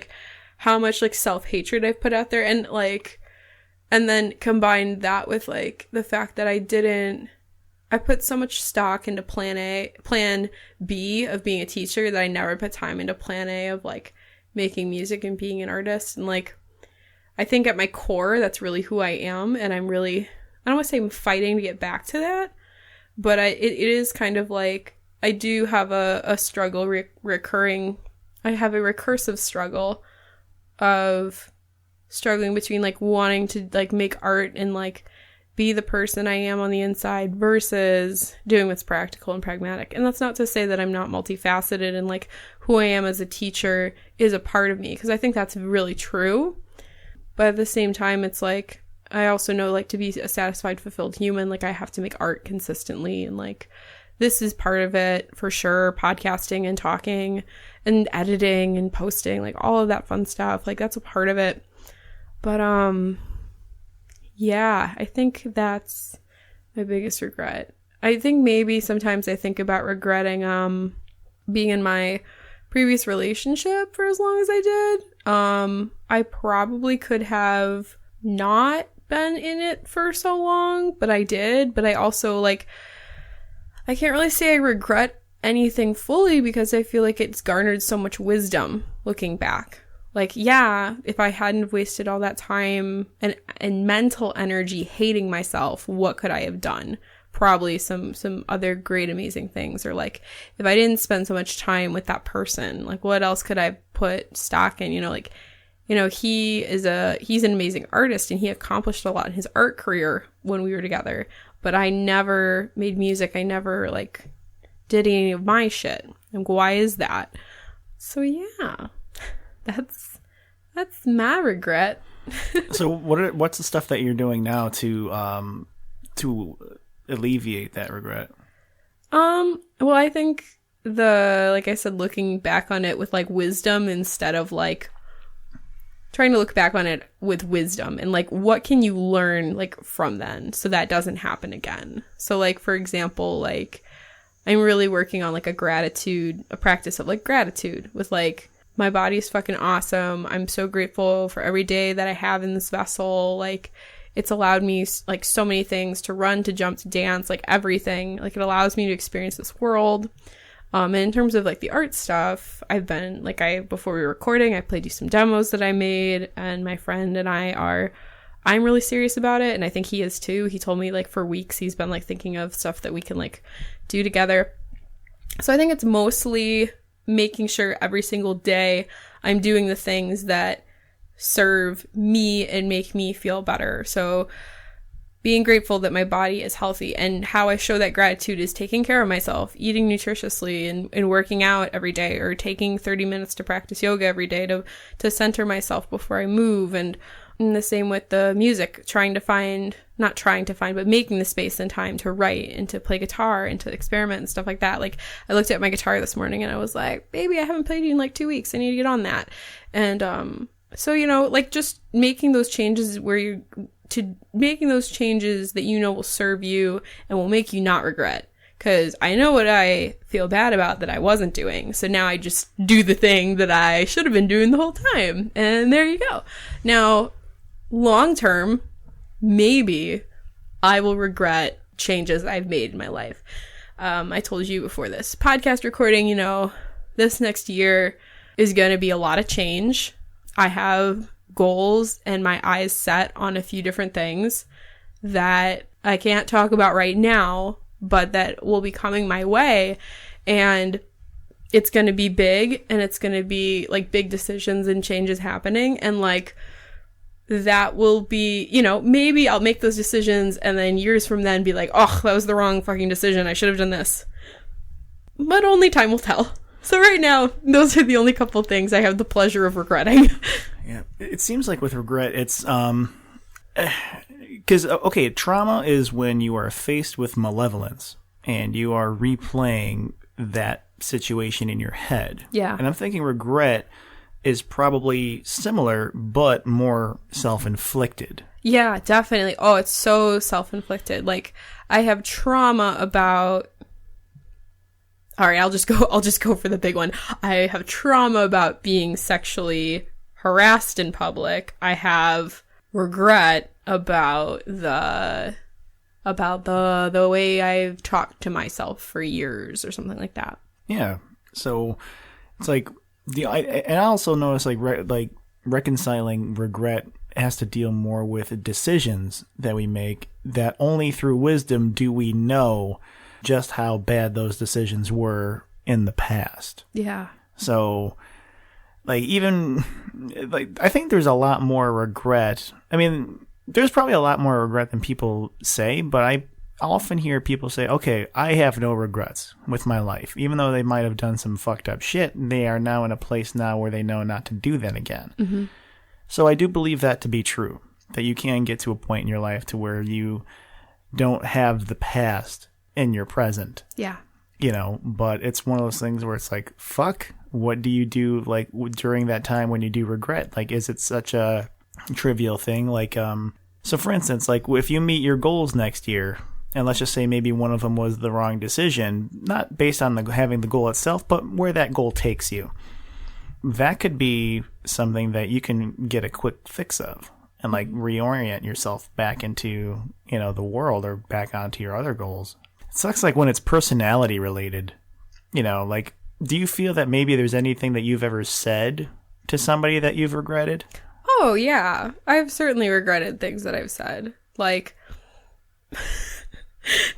how much, self-hatred I've put out there. And, and then combine that with, the fact that I put so much stock into plan B of being a teacher that I never put time into plan A of making music and being an artist. And I think at my core, that's really who I am. And I don't want to say I'm fighting to get back to that, but it is kind of I do have a struggle recurring. I have a recursive struggle of struggling between wanting to make art and be the person I am on the inside versus doing what's practical and pragmatic. And that's not to say that I'm not multifaceted and who I am as a teacher is a part of me, because I think that's really true. But at the same time, it's I also know to be a satisfied, fulfilled human, I have to make art consistently, and this is part of it for sure. Podcasting and talking and editing and posting, like all of that fun stuff. Like that's a part of it. But yeah, I think that's my biggest regret. I think maybe sometimes I think about regretting being in my previous relationship for as long as I did. I probably could have not been in it for so long, but I did. But I also, like, I can't really say I regret anything fully because I feel like it's garnered so much wisdom looking back. Like, yeah, if I hadn't wasted all that time and mental energy hating myself, what could I have done? Probably some other great, amazing things. Or like, if I didn't spend so much time with that person, like what else could I put stock in? You know, like, you know, he's an amazing artist and he accomplished a lot in his art career when we were together. But I never made music. I never like did any of my shit. And why is that? So yeah. That's my regret. So what's the stuff that you're doing now to alleviate that regret? Well, I think like I said, looking back on it with like wisdom instead of like trying to look back on it with wisdom and like what can you learn like from then so that doesn't happen again. So like for example, like I'm really working on like a practice of like gratitude with like my body's fucking awesome. I'm so grateful for every day that I have in this vessel. Like, it's allowed me, like, so many things to run, to jump, to dance, like, everything. Like, it allows me to experience this world. And in terms of, like, the art stuff, I've been, like, before we were recording, I played you some demos that I made, and my friend and I'm really serious about it, and I think he is too. He told me, like, for weeks he's been, like, thinking of stuff that we can, like, do together. So I think it's mostly making sure every single day I'm doing the things that serve me and make me feel better. So being grateful that my body is healthy, and how I show that gratitude is taking care of myself, eating nutritiously and working out every day, or taking 30 minutes to practice yoga every day to center myself before I move. And the same with the music, but making the space and time to write and to play guitar and to experiment and stuff like that. Like, I looked at my guitar this morning and I was like, baby, I haven't played in like 2 weeks. I need to get on that. And so, you know, like just making those changes making those changes that you know will serve you and will make you not regret. Because I know what I feel bad about that I wasn't doing. So now I just do the thing that I should have been doing the whole time. And there you go. Now, long term, maybe I will regret changes I've made in my life. I told you before this podcast recording, you know, this next year is going to be a lot of change. I have goals and my eyes set on a few different things that I can't talk about right now, but that will be coming my way. And it's going to be big, and it's going to be like big decisions and changes happening. And like, that will be, you know, maybe I'll make those decisions and then years from then be like, oh, that was the wrong fucking decision. I should have done this. But only time will tell. So right now, those are the only couple things I have the pleasure of regretting. Yeah, it seems like with regret, it's, because, okay, trauma is when you are faced with malevolence and you are replaying that situation in your head. Yeah. And I'm thinking regret is probably similar, but more self-inflicted. Yeah, definitely. Oh, it's so self-inflicted. Like, I have trauma about... All right, I'll just go for the big one. I have trauma about being sexually harassed in public. I have regret about the way I've talked to myself for years or something like that. Yeah. So it's like... I also notice like reconciling regret has to deal more with decisions that we make, that only through wisdom do we know just how bad those decisions were in the past. Yeah. So like even like I think there's a lot more regret. I mean, there's probably a lot more regret than people say, but I often hear people say, okay, I have no regrets with my life. Even though they might have done some fucked up shit, they are now in a place now where they know not to do that again. Mm-hmm. So I do believe that to be true, that you can get to a point in your life to where you don't have the past in your present. Yeah. but it's one of those things where it's like, fuck, what do you do like during that time when you do regret? Like, is it such a trivial thing? Like, so for instance, like if you meet your goals next year, and let's just say maybe one of them was the wrong decision, not based on having the goal itself, but where that goal takes you. That could be something that you can get a quick fix of and like reorient yourself back into, the world or back onto your other goals. It sucks like when it's personality related, like, do you feel that maybe there's anything that you've ever said to somebody that you've regretted? Oh, yeah. I've certainly regretted things that I've said. Like,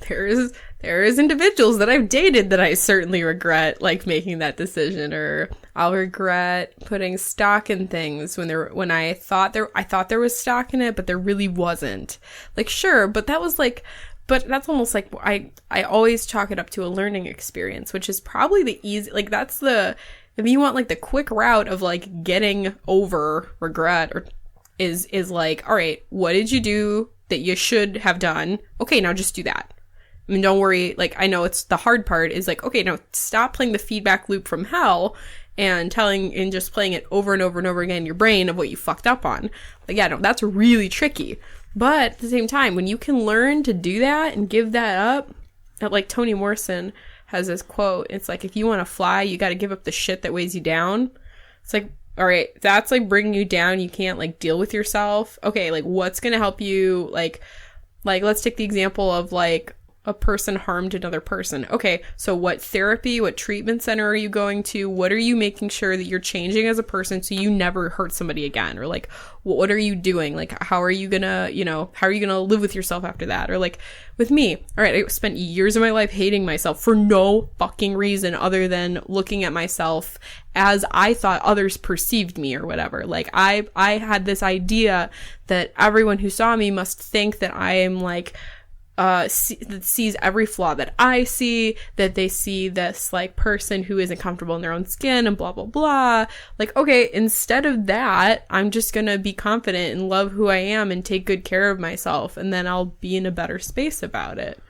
there's individuals that I've dated that I certainly regret, like, making that decision, or I'll regret putting stock in things when I thought there was stock in it, but there really wasn't. Like, sure, but that's almost like I always chalk it up to a learning experience, which is probably the easy, like, if you want like the quick route of like getting over regret, or is like, all right, what did you do that you should have done? Okay, now just do that. I mean, don't worry. Like, I know it's the hard part is like, okay, now stop playing the feedback loop from hell and just playing it over and over and over again in your brain of what you fucked up on. Like, yeah, no, that's really tricky. But at the same time, when you can learn to do that and give that up, like Toni Morrison has this quote, it's like, if you want to fly, you got to give up the shit that weighs you down. It's like, all right, that's like bringing you down. You can't like deal with yourself. Okay, like what's going to help you? Like let's take the example of like a person harmed another person. Okay, so what therapy, what treatment center are you going to? What are you making sure that you're changing as a person so you never hurt somebody again? Or like, what are you doing? Like, how are you gonna live with yourself after that? Or like with me, all right, I spent years of my life hating myself for no fucking reason other than looking at myself as I thought others perceived me or whatever. Like I had this idea that everyone who saw me must think that I am like, that sees every flaw that I see, that they see this like person who isn't comfortable in their own skin and blah blah blah. Like, okay, instead of that, I'm just gonna be confident and love who I am and take good care of myself, and then I'll be in a better space about it.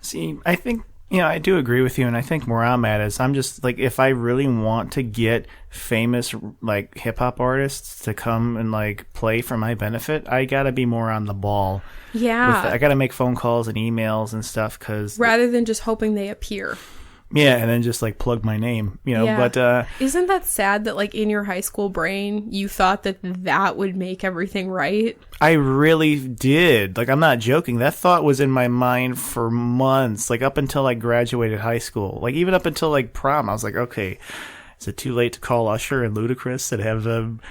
See, I think I do agree with you, and I think where I'm at is I'm just like, if I really want to get famous like hip hop artists to come and like play for my benefit, I gotta be more on the ball. Yeah, I gotta make phone calls and emails and stuff, because rather than just hoping they appear. Yeah, and then just like plug my name, Yeah. But isn't that sad that like in your high school brain you thought that would make everything right? I really did. Like, I'm not joking. That thought was in my mind for months, like up until I graduated high school. Like even up until like prom, I was like, okay, is it too late to call Usher and Ludacris and have them,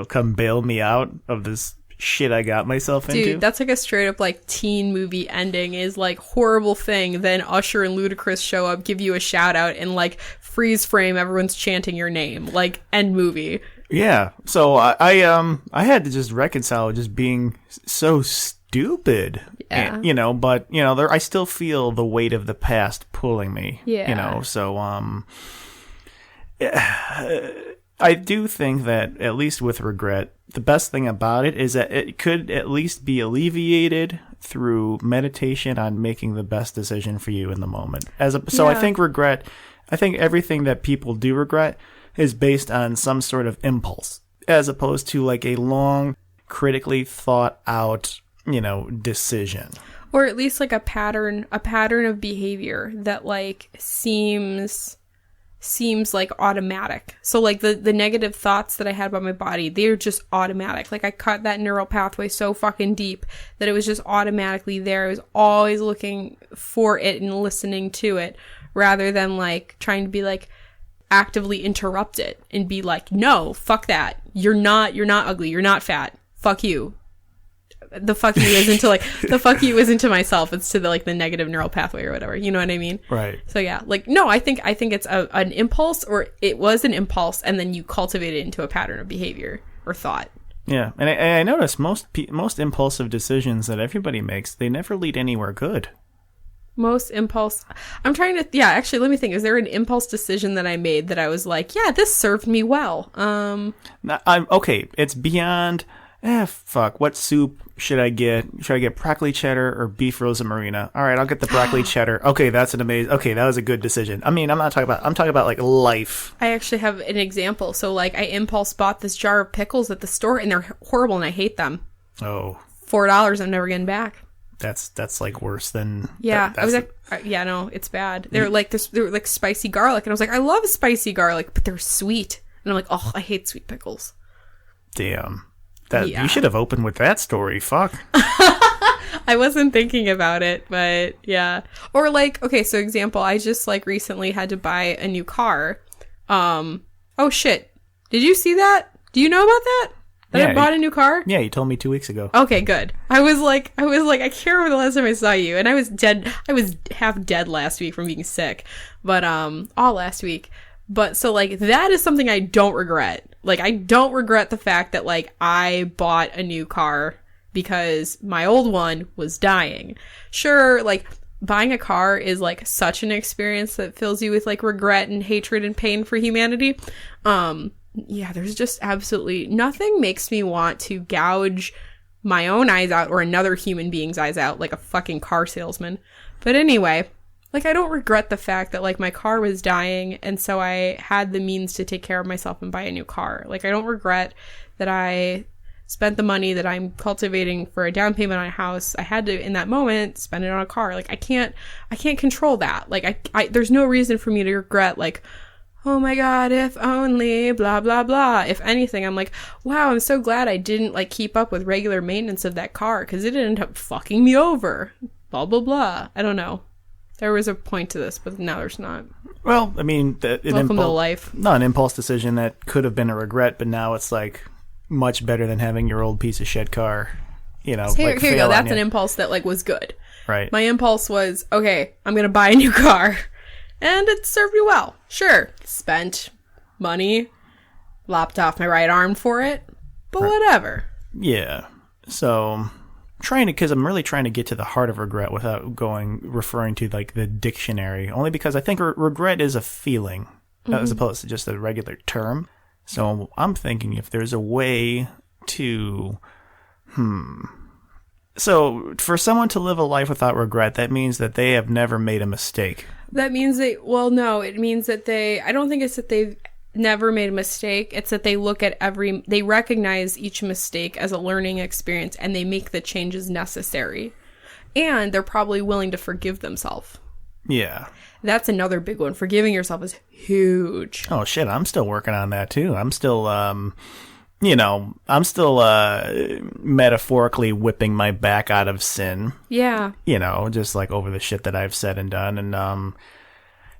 come bail me out of this shit I got myself into? Dude, that's like a straight up like teen movie ending, is like horrible thing. Then Usher and Ludacris show up, give you a shout out, and like freeze frame, everyone's chanting your name. Like, end movie. Yeah. So I had to just reconcile just being so stupid. Yeah. And, but I still feel the weight of the past pulling me. Yeah. So I do think that, at least with regret, the best thing about it is that it could at least be alleviated through meditation on making the best decision for you in the moment. So I think everything that people do regret is based on some sort of impulse, as opposed to like a long, critically thought out, decision. Or at least like a pattern of behavior that like seems like automatic. So like the negative thoughts that I had about my body, they're just automatic. Like I cut that neural pathway so fucking deep that it was just automatically there. I was always looking for it and listening to it, rather than like trying to be like actively interrupt it and be like, no, fuck that. You're not ugly. You're not fat. Fuck you. The fuck you isn't to like the fuck you isn't to myself. It's to the like the negative neural pathway or whatever. You know what I mean? Right. So yeah, like no, I think it's an impulse, or it was an impulse, and then you cultivate it into a pattern of behavior or thought. Yeah, and I notice most impulsive decisions that everybody makes, they never lead anywhere good. Most impulse. I'm trying to. Yeah, actually, let me think. Is there an impulse decision that I made that I was like, yeah, this served me well? I'm okay. It's beyond fuck, what soup should I get? Should I get broccoli cheddar or beef rosa marina? All right, I'll get the broccoli cheddar. Okay, that was a good decision. I mean, I'm talking about like life. I actually have an example. So like I impulse bought this jar of pickles at the store and they're horrible and I hate them. Oh. $4 I'm never getting back. That's like worse than I was like, no, it's bad. They're like this. They're like spicy garlic, and I was like, I love spicy garlic, but they're sweet, and I'm like, oh, I hate sweet pickles. Damn, you should have opened with that story. Fuck. I wasn't thinking about it, but yeah. Or like, okay, so example, I just like recently had to buy a new car. Oh shit, did you see that? Do you know about that? I bought a new car? Yeah, you told me 2 weeks ago. Okay, good. I was like, I can't remember the last time I saw you, and I was dead. I was half dead last week from being sick, but all last week. But so like that is something I don't regret. Like I don't regret the fact that like I bought a new car because my old one was dying. Sure, like buying a car is like such an experience that fills you with like regret and hatred and pain for humanity. Yeah, there's just absolutely nothing makes me want to gouge my own eyes out or another human being's eyes out like a fucking car salesman. But anyway, like I don't regret the fact that like my car was dying and so I had the means to take care of myself and buy a new car. Like I don't regret that I spent the money that I'm cultivating for a down payment on a house. I had to in that moment spend it on a car. Like I can't control that. Like I there's no reason for me to regret like, oh my god, if only, blah, blah, blah. If anything, I'm like, wow, I'm so glad I didn't, like, keep up with regular maintenance of that car, because it ended up fucking me over. Blah, blah, blah. I don't know. There was a point to this, but now there's not. Well, I mean... Welcome to life. Not an impulse decision that could have been a regret, but now it's, like, much better than having your old piece of shit car, you know, so like, here you go. That's an impulse that, like, was good. Right. My impulse was, okay, I'm going to buy a new car. And it served me well. Sure. Spent money. Lopped off my right arm for it. But whatever. Yeah. So, because I'm really trying to get to the heart of regret without referring to like the dictionary. Only because I think regret is a feeling as opposed to just a regular term. So I'm thinking if there's a way to, So for someone to live a life without regret, that means that they have never made a mistake. That means it means that I don't think it's that they've never made a mistake. It's that they look at they recognize each mistake as a learning experience and they make the changes necessary. And they're probably willing to forgive themselves. Yeah. That's another big one. Forgiving yourself is huge. Oh shit, I'm still working on that too. I'm still, metaphorically whipping my back out of sin. Yeah. Just like over the shit that I've said and done. And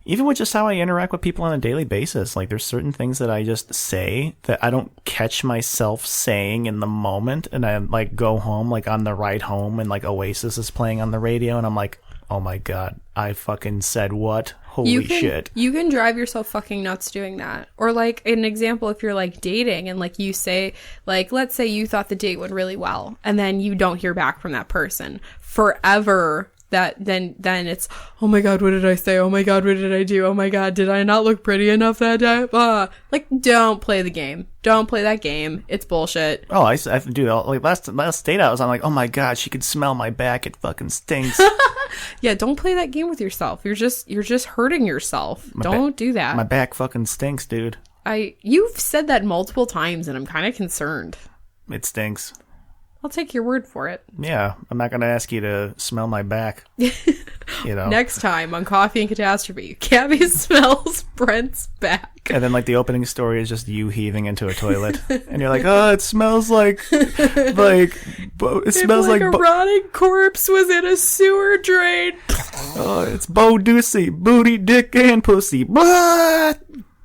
even with just how I interact with people on a daily basis, like there's certain things that I just say that I don't catch myself saying in the moment. And I like go home, like on the ride home and like Oasis is playing on the radio. And I'm like, oh my God, I fucking said what? Holy shit. You can drive yourself fucking nuts doing that. Or like an example, if you're like dating and like you say, like, let's say you thought the date went really well and then you don't hear back from that person forever. Then it's, oh my God, what did I say? Oh my God, what did I do? Oh my God, did I not look pretty enough that day? Like, don't play the game. Don't play that game. It's bullshit. Oh, I do. Like last date I was on, like, oh my God, she could smell my back. It fucking stinks. Yeah, don't play that game with yourself. You're just hurting yourself. Don't do that. My back fucking stinks, dude. You've said that multiple times, and I'm kind of concerned. It stinks. I'll take your word for it. Yeah, I'm not going to ask you to smell my back. Next time on Coffee and Catastrophe, Gabi smells Brent's back. And then, like, the opening story is just you heaving into a toilet. And you're like, oh, it smells like it smells like a rotting corpse was in a sewer drain. Oh, it's Bo Ducey, booty, dick, and pussy. Blah!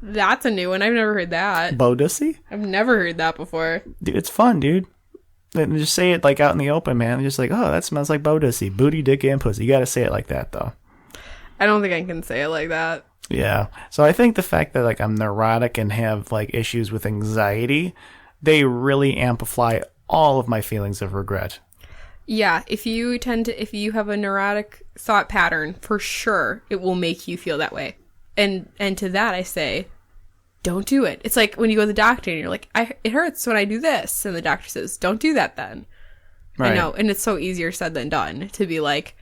That's a new one. I've never heard that. Bo Ducey? I've never heard that before. Dude, it's fun, dude. And just say it like out in the open, man. Just like, oh, that smells like Bo Ducey. Booty, dick, and pussy. You got to say it like that, though. I don't think I can say it like that. Yeah. So I think the fact that like I'm neurotic and have like issues with anxiety, they really amplify all of my feelings of regret. Yeah. If you have a neurotic thought pattern, for sure, it will make you feel that way. And to that I say, don't do it. It's like when you go to the doctor and you're like, it hurts when I do this. And the doctor says, don't do that then. Right. I know. And it's so easier said than done to be like,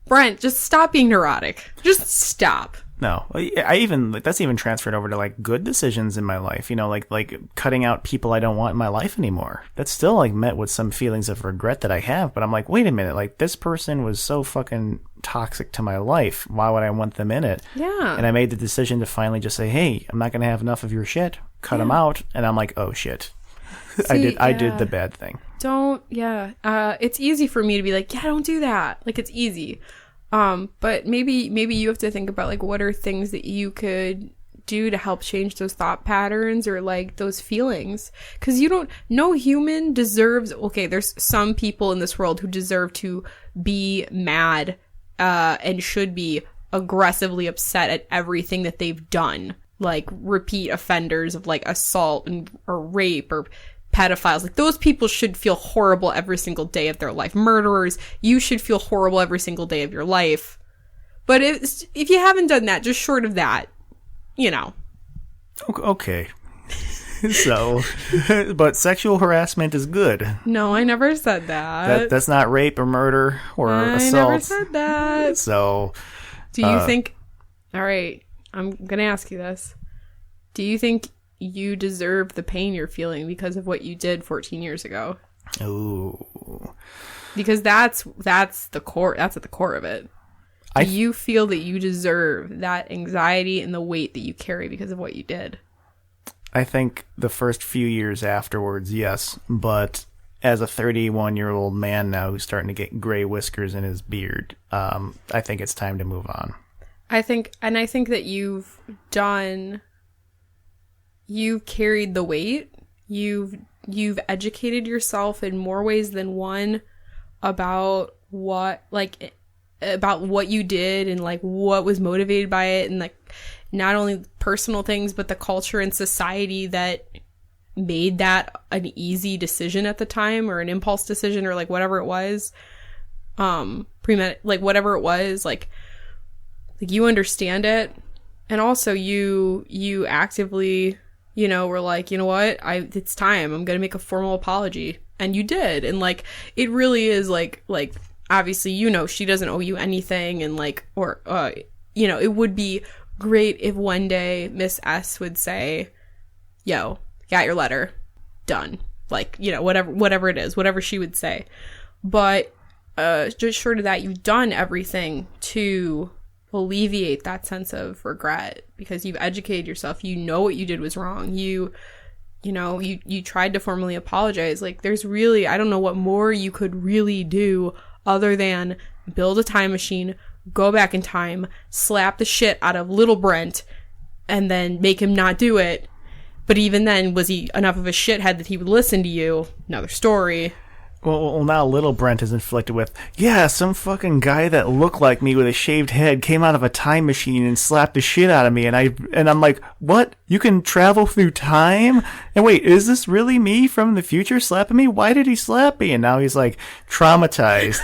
Brent, just stop being neurotic. Just stop. No, that's even transferred over to like good decisions in my life, you know, like cutting out people I don't want in my life anymore. That's still like met with some feelings of regret that I have, but I'm like, wait a minute, like this person was so fucking toxic to my life. Why would I want them in it? Yeah. And I made the decision to finally just say, hey, I'm not going to have enough of your shit. Cut them out. And I'm like, oh shit. See, I did the bad thing. It's easy for me to be like, yeah, don't do that. Like, it's easy. But maybe you have to think about like what are things that you could do to help change those thought patterns or like those feelings, because no human deserves, okay, there's some people in this world who deserve to be mad and should be aggressively upset at everything that they've done, like repeat offenders of like assault or rape or pedophiles. Like, those people should feel horrible every single day of their life. Murderers, you should feel horrible every single day of your life. But if you haven't done that, just short of that, you know. Okay. So, but sexual harassment is good. No, I never said that. That's not rape or murder or assault. I never said that. So, do you think... All right, I'm going to ask you this. Do you think you deserve the pain you're feeling because of what you did 14 years ago? Ooh. Because that's the core. That's at the core of it. Do you feel that you deserve that anxiety and the weight that you carry because of what you did? I think the first few years afterwards, yes. But as a 31-year-old man now who's starting to get gray whiskers in his beard, I think it's time to move on. I think that you've carried the weight. You've educated yourself in more ways than one about what you did and like what was motivated by it, and like not only personal things but the culture and society that made that an easy decision at the time, or an impulse decision, or like whatever it was, like whatever it was, like you understand it. And also you actively, you know, were like, you know what, it's time, I'm gonna make a formal apology. And you did. And like, it really is like obviously, you know, she doesn't owe you anything, and like, or you know, it would be great if one day Miss S would say, yo, got your letter, done, like, you know, whatever it is, whatever she would say. But just short of that, you've done everything to alleviate that sense of regret, because you've educated yourself. You know what you did was wrong. You know, you tried to formally apologize. Like, there's really, I don't know what more you could really do other than build a time machine, go back in time, slap the shit out of little Brent, and then make him not do it. But even then, was he enough of a shithead that he would listen to you? Another story. Well, now little Brent is inflicted with, yeah, some fucking guy that looked like me with a shaved head came out of a time machine and slapped the shit out of me, and I'm like, what? You can travel through time? And wait, is this really me from the future slapping me? Why did he slap me? And now he's like traumatized.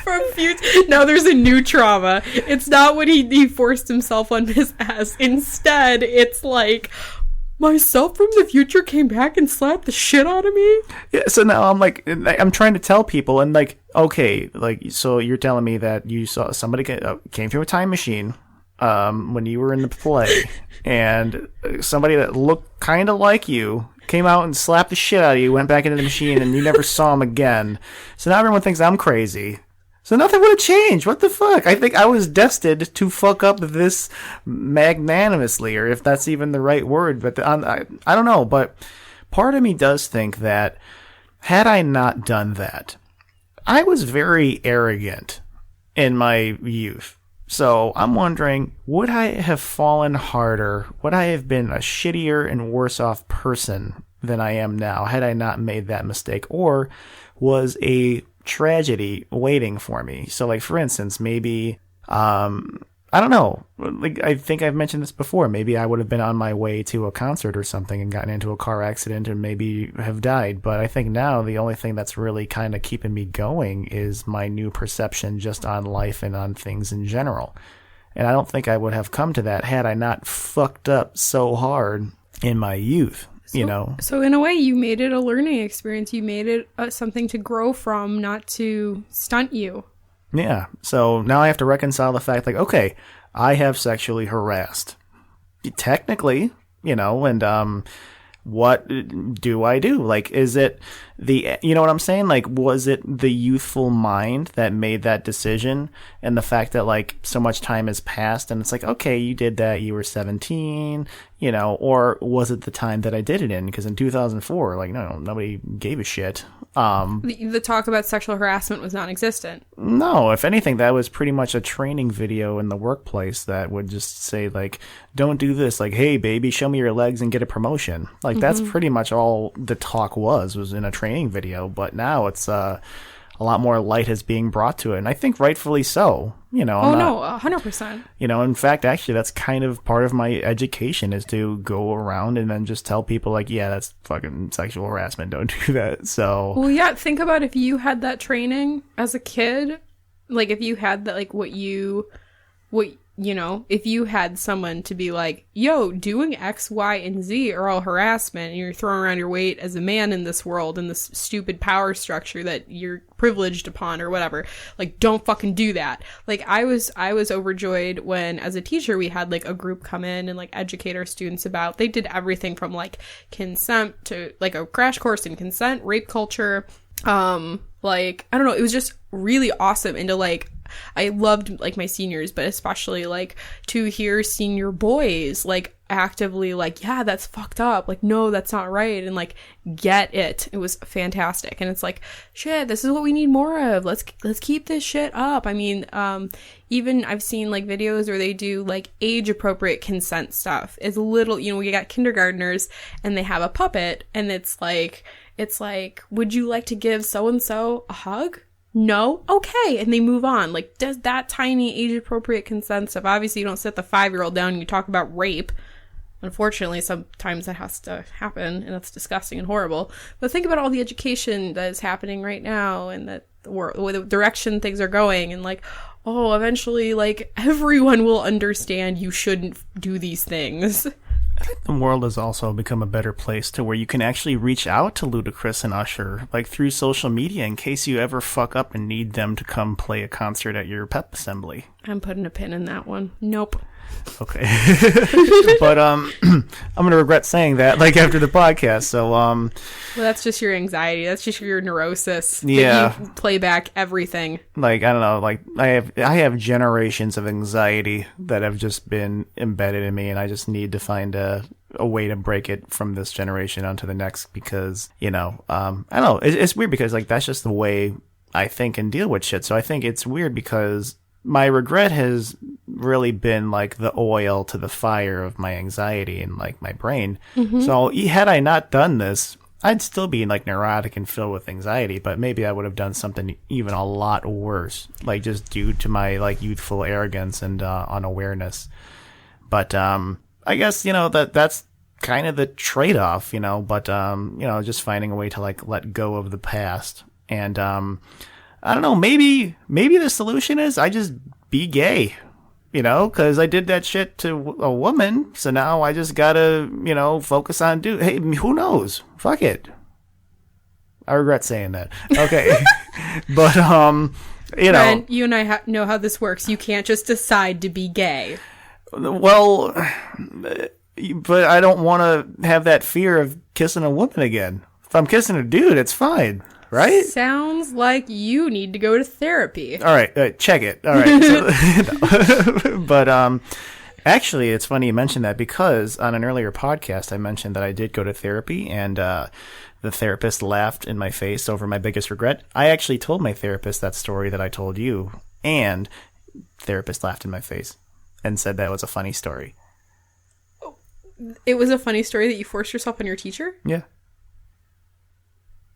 From future, now there's a new trauma. It's not when he forced himself on his ass. Instead, it's like, myself from the future came back and slapped the shit out of me? Yeah, so now I'm like, I'm trying to tell people, and like, okay, like, so you're telling me that you saw somebody came through a time machine when you were in the play, and somebody that looked kind of like you came out and slapped the shit out of you, went back into the machine, and you never saw him again. So now everyone thinks I'm crazy. So nothing would have changed. What the fuck? I think I was destined to fuck up this magnanimously, or if that's even the right word. But I don't know. But part of me does think that had I not done that, I was very arrogant in my youth. So I'm wondering, would I have fallen harder? Would I have been a shittier and worse off person than I am now had I not made that mistake? Or was a tragedy waiting for me? So like, for instance, maybe I don't know, like, I think I've mentioned this before, maybe I would have been on my way to a concert or something and gotten into a car accident and maybe have died. But I think now the only thing that's really kind of keeping me going is my new perception just on life and on things in general. And I don't think I would have come to that had I not fucked up so hard in my youth. So in a way, you made it a learning experience. You made it something to grow from, not to stunt you. Yeah. So now I have to reconcile the fact, like, okay, I have sexually harassed. Technically, and what do I do? Like, is it you know what I'm saying? Like, was it the youthful mind that made that decision? And the fact that, like, so much time has passed and it's like, okay, you did that, you were 17, or was it the time that I did it in? Because in 2004, like, no, nobody gave a shit. The talk about sexual harassment was non-existent. No, if anything, that was pretty much a training video in the workplace that would just say, like, don't do this. Like, hey, baby, show me your legs and get a promotion. Like, that's pretty much all the talk was in a training video. But now it's a lot more light is being brought to it. And I think rightfully so. No, 100%. In fact, actually, that's kind of part of my education is to go around and then just tell people, like, yeah, that's fucking sexual harassment. Don't do that. So, well, yeah, think about if you had that training as a kid, like if you had that, like if you had someone to be like, yo, doing X, Y, and Z are all harassment, and you're throwing around your weight as a man in this world, in this stupid power structure that you're privileged upon or whatever, like, don't fucking do that. Like, I was overjoyed when, as a teacher, we had, like, a group come in and, like, educate our students about, they did everything from, like, consent to, like, a crash course in consent, rape culture, like, I don't know, it was just really awesome. And to, like, I loved, like, my seniors, but especially, like, to hear senior boys, like, actively, like, yeah, that's fucked up, like, no, that's not right, and, like, get it. It was fantastic. And it's like, shit, this is what we need more of. Let's keep this shit up. I mean, even I've seen, like, videos where they do, like, age appropriate consent stuff. It's little, we got kindergartners and they have a puppet, and it's like, would you like to give so and so a hug? No? Okay. And they move on. Like, does that tiny age-appropriate consent stuff? Obviously, you don't sit the 5-year-old down and you talk about rape. Unfortunately, sometimes that has to happen, and that's disgusting and horrible. But think about all the education that is happening right now, and that the direction things are going, and, like, oh, eventually, like, everyone will understand you shouldn't do these things. I think the world has also become a better place to where you can actually reach out to Ludacris and Usher, like, through social media in case you ever fuck up and need them to come play a concert at your pep assembly. I'm putting a pin in that one. Nope. Okay. But I'm going to regret saying that, like, after the podcast. So well, that's just your anxiety. That's just your neurosis. Yeah. That you play back everything. Like, I don't know, like, I have generations of anxiety that have just been embedded in me, and I just need to find a way to break it from this generation onto the next, because, I don't know, it's weird because, like, that's just the way I think and deal with shit. So I think it's weird because my regret has really been, like, the oil to the fire of my anxiety and, like, my brain. Mm-hmm. So had I not done this, I'd still be, like, neurotic and filled with anxiety, but maybe I would have done something even a lot worse, like, just due to my, like, youthful arrogance and unawareness. But I guess, that's kind of the trade-off, but just finding a way to, like, let go of the past. And I don't know, maybe the solution is I just be gay, because I did that shit to a woman, so now I just gotta, focus on hey, who knows? Fuck it. I regret saying that. Okay. But, Brent, you and I know how this works. You can't just decide to be gay. Well, but I don't want to have that fear of kissing a woman again. If I'm kissing a dude, it's fine. Right? Sounds like you need to go to therapy. All right, check it. All right. So, but actually, it's funny you mentioned that, because on an earlier podcast, I mentioned that I did go to therapy, and the therapist laughed in my face over my biggest regret. I actually told my therapist that story that I told you, and the therapist laughed in my face and said that was a funny story. It was a funny story that you forced yourself on your teacher? Yeah.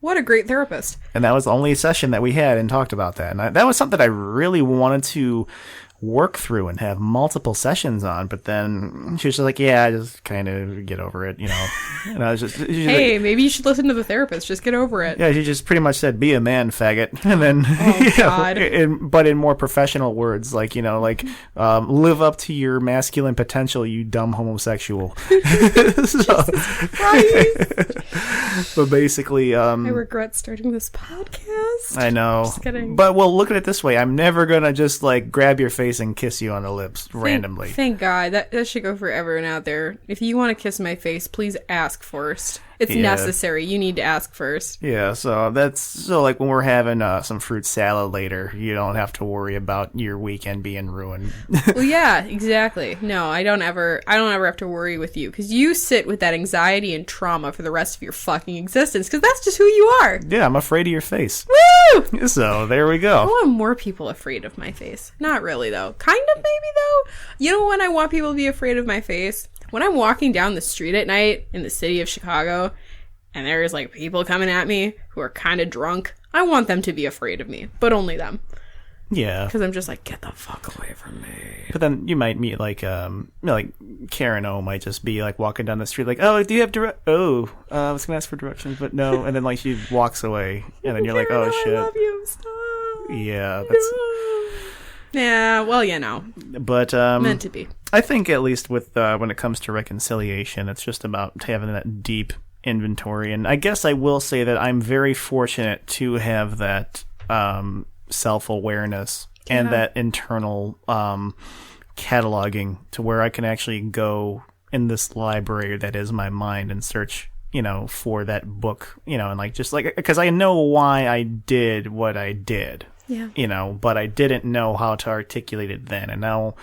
What a great therapist. And that was the only session that we had and talked about that. And that was something I really wanted to work through and have multiple sessions on. But then she was just like, yeah, just kind of get over it, And I was just, hey, like, maybe you should listen to the therapist. Just get over it. Yeah, she just pretty much said, be a man, faggot. And then, God. but in more professional words, like, live up to your masculine potential, you dumb homosexual. So, but basically, I regret starting this podcast. I know. Just kidding. But well, look at it this way. I'm never going to just like grab your face and kiss you on the lips randomly. Thank God. That should go for everyone out there. If you want to kiss my face, please ask first. It's necessary. You need to ask first. Yeah, so like when we're having some fruit salad later, you don't have to worry about your weekend being ruined. Well, yeah, exactly. No, I don't ever have to worry with you because you sit with that anxiety and trauma for the rest of your fucking existence because that's just who you are. Yeah, I'm afraid of your face. Woo! So there we go. I want more people afraid of my face. Not really though. Kind of maybe though. You know when I want people to be afraid of my face? When I'm walking down the street at night in the city of Chicago and there's like people coming at me who are kind of drunk, I want them to be afraid of me, but only them. Yeah. Because I'm just like, get the fuck away from me. But then you might meet like Karen O might just be like walking down the street like, oh, do you have I was going to ask for directions, but no. And then like she walks away and then you're like, oh shit. I love you. Stop. Yeah. That's... Yeah, well, But meant to be. I think at least with when it comes to reconciliation, it's just about having that deep inventory. And I guess I will say that I'm very fortunate to have that self-awareness and that internal cataloging to where I can actually go in this library that is my mind and search, for that book, and like just like because I know why I did what I did. Yeah. But I didn't know how to articulate it then. And now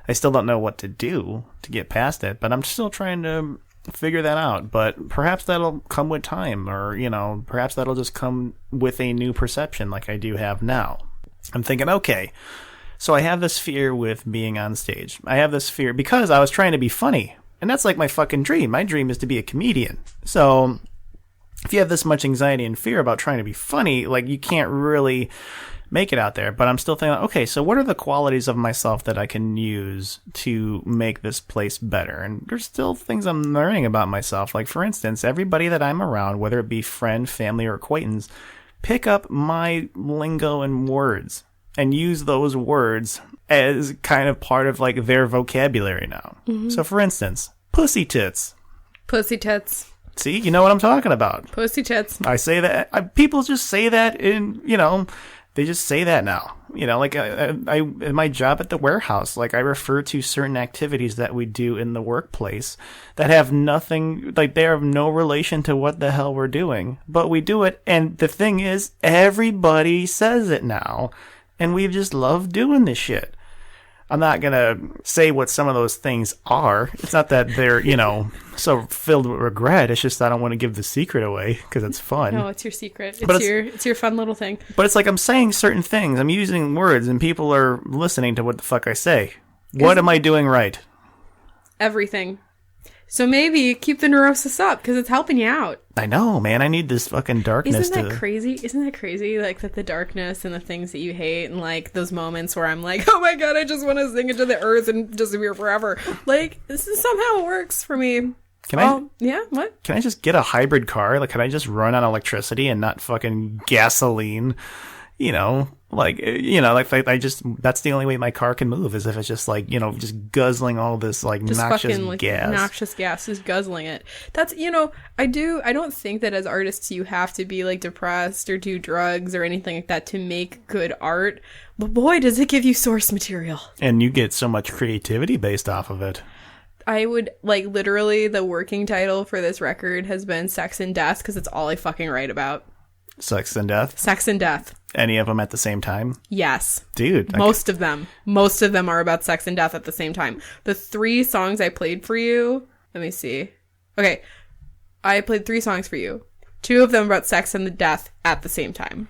I still don't know what to do to get past it, but I'm still trying to figure that out. But perhaps that'll come with time or, perhaps that'll just come with a new perception like I do have now. I'm thinking, okay, so I have this fear with being on stage. I have this fear because I was trying to be funny. And that's like my fucking dream. My dream is to be a comedian. So if you have this much anxiety and fear about trying to be funny, like you can't really make it out there. But I'm still thinking, okay, so what are the qualities of myself that I can use to make this place better? And there's still things I'm learning about myself. Like, for instance, everybody that I'm around, whether it be friend, family, or acquaintance, pick up my lingo and words and use those words as kind of part of like their vocabulary now. Mm-hmm. So, for instance, pussy tits. Pussy tits. See, you know what I'm talking about. Pussy tits. I say that. People just say that in, they just say that now. Like I in my job at the warehouse, like I refer to certain activities that we do in the workplace that have nothing, like they have no relation to what the hell we're doing, but we do it. And the thing is, everybody says it now, and we just love doing this shit. I'm not going to say what some of those things are. It's not that they're, so filled with regret. It's just I don't want to give the secret away because it's fun. No, it's your secret. It's your fun little thing. But it's like I'm saying certain things. I'm using words and people are listening to what the fuck I say. What am I doing right? Everything. So maybe keep the neurosis up because it's helping you out. I know, man. I need this fucking darkness. Isn't that crazy? Isn't that crazy? Like that the darkness and the things that you hate and like those moments where I'm like, oh my God, I just want to sing into the earth and disappear forever. Like this is somehow works for me. Yeah, what? Can I just get a hybrid car? Like, can I just run on electricity and not fucking gasoline? Like I just, that's the only way my car can move is if it's just like, just guzzling all this like just noxious fucking, like, gas. Noxious gas, just guzzling it. That's, I don't think that as artists you have to be like depressed or do drugs or anything like that to make good art. But boy, does it give you source material. And you get so much creativity based off of it. I would, like, literally the working title for this record has been Sex and Death because it's all I fucking write about. Sex and death? Sex and death. Any of them at the same time? Yes. Dude. Most of them. Most of them are about sex and death at the same time. The 3 songs I played for you, let me see. Okay. I played 3 songs for you. 2 of them about sex and the death at the same time.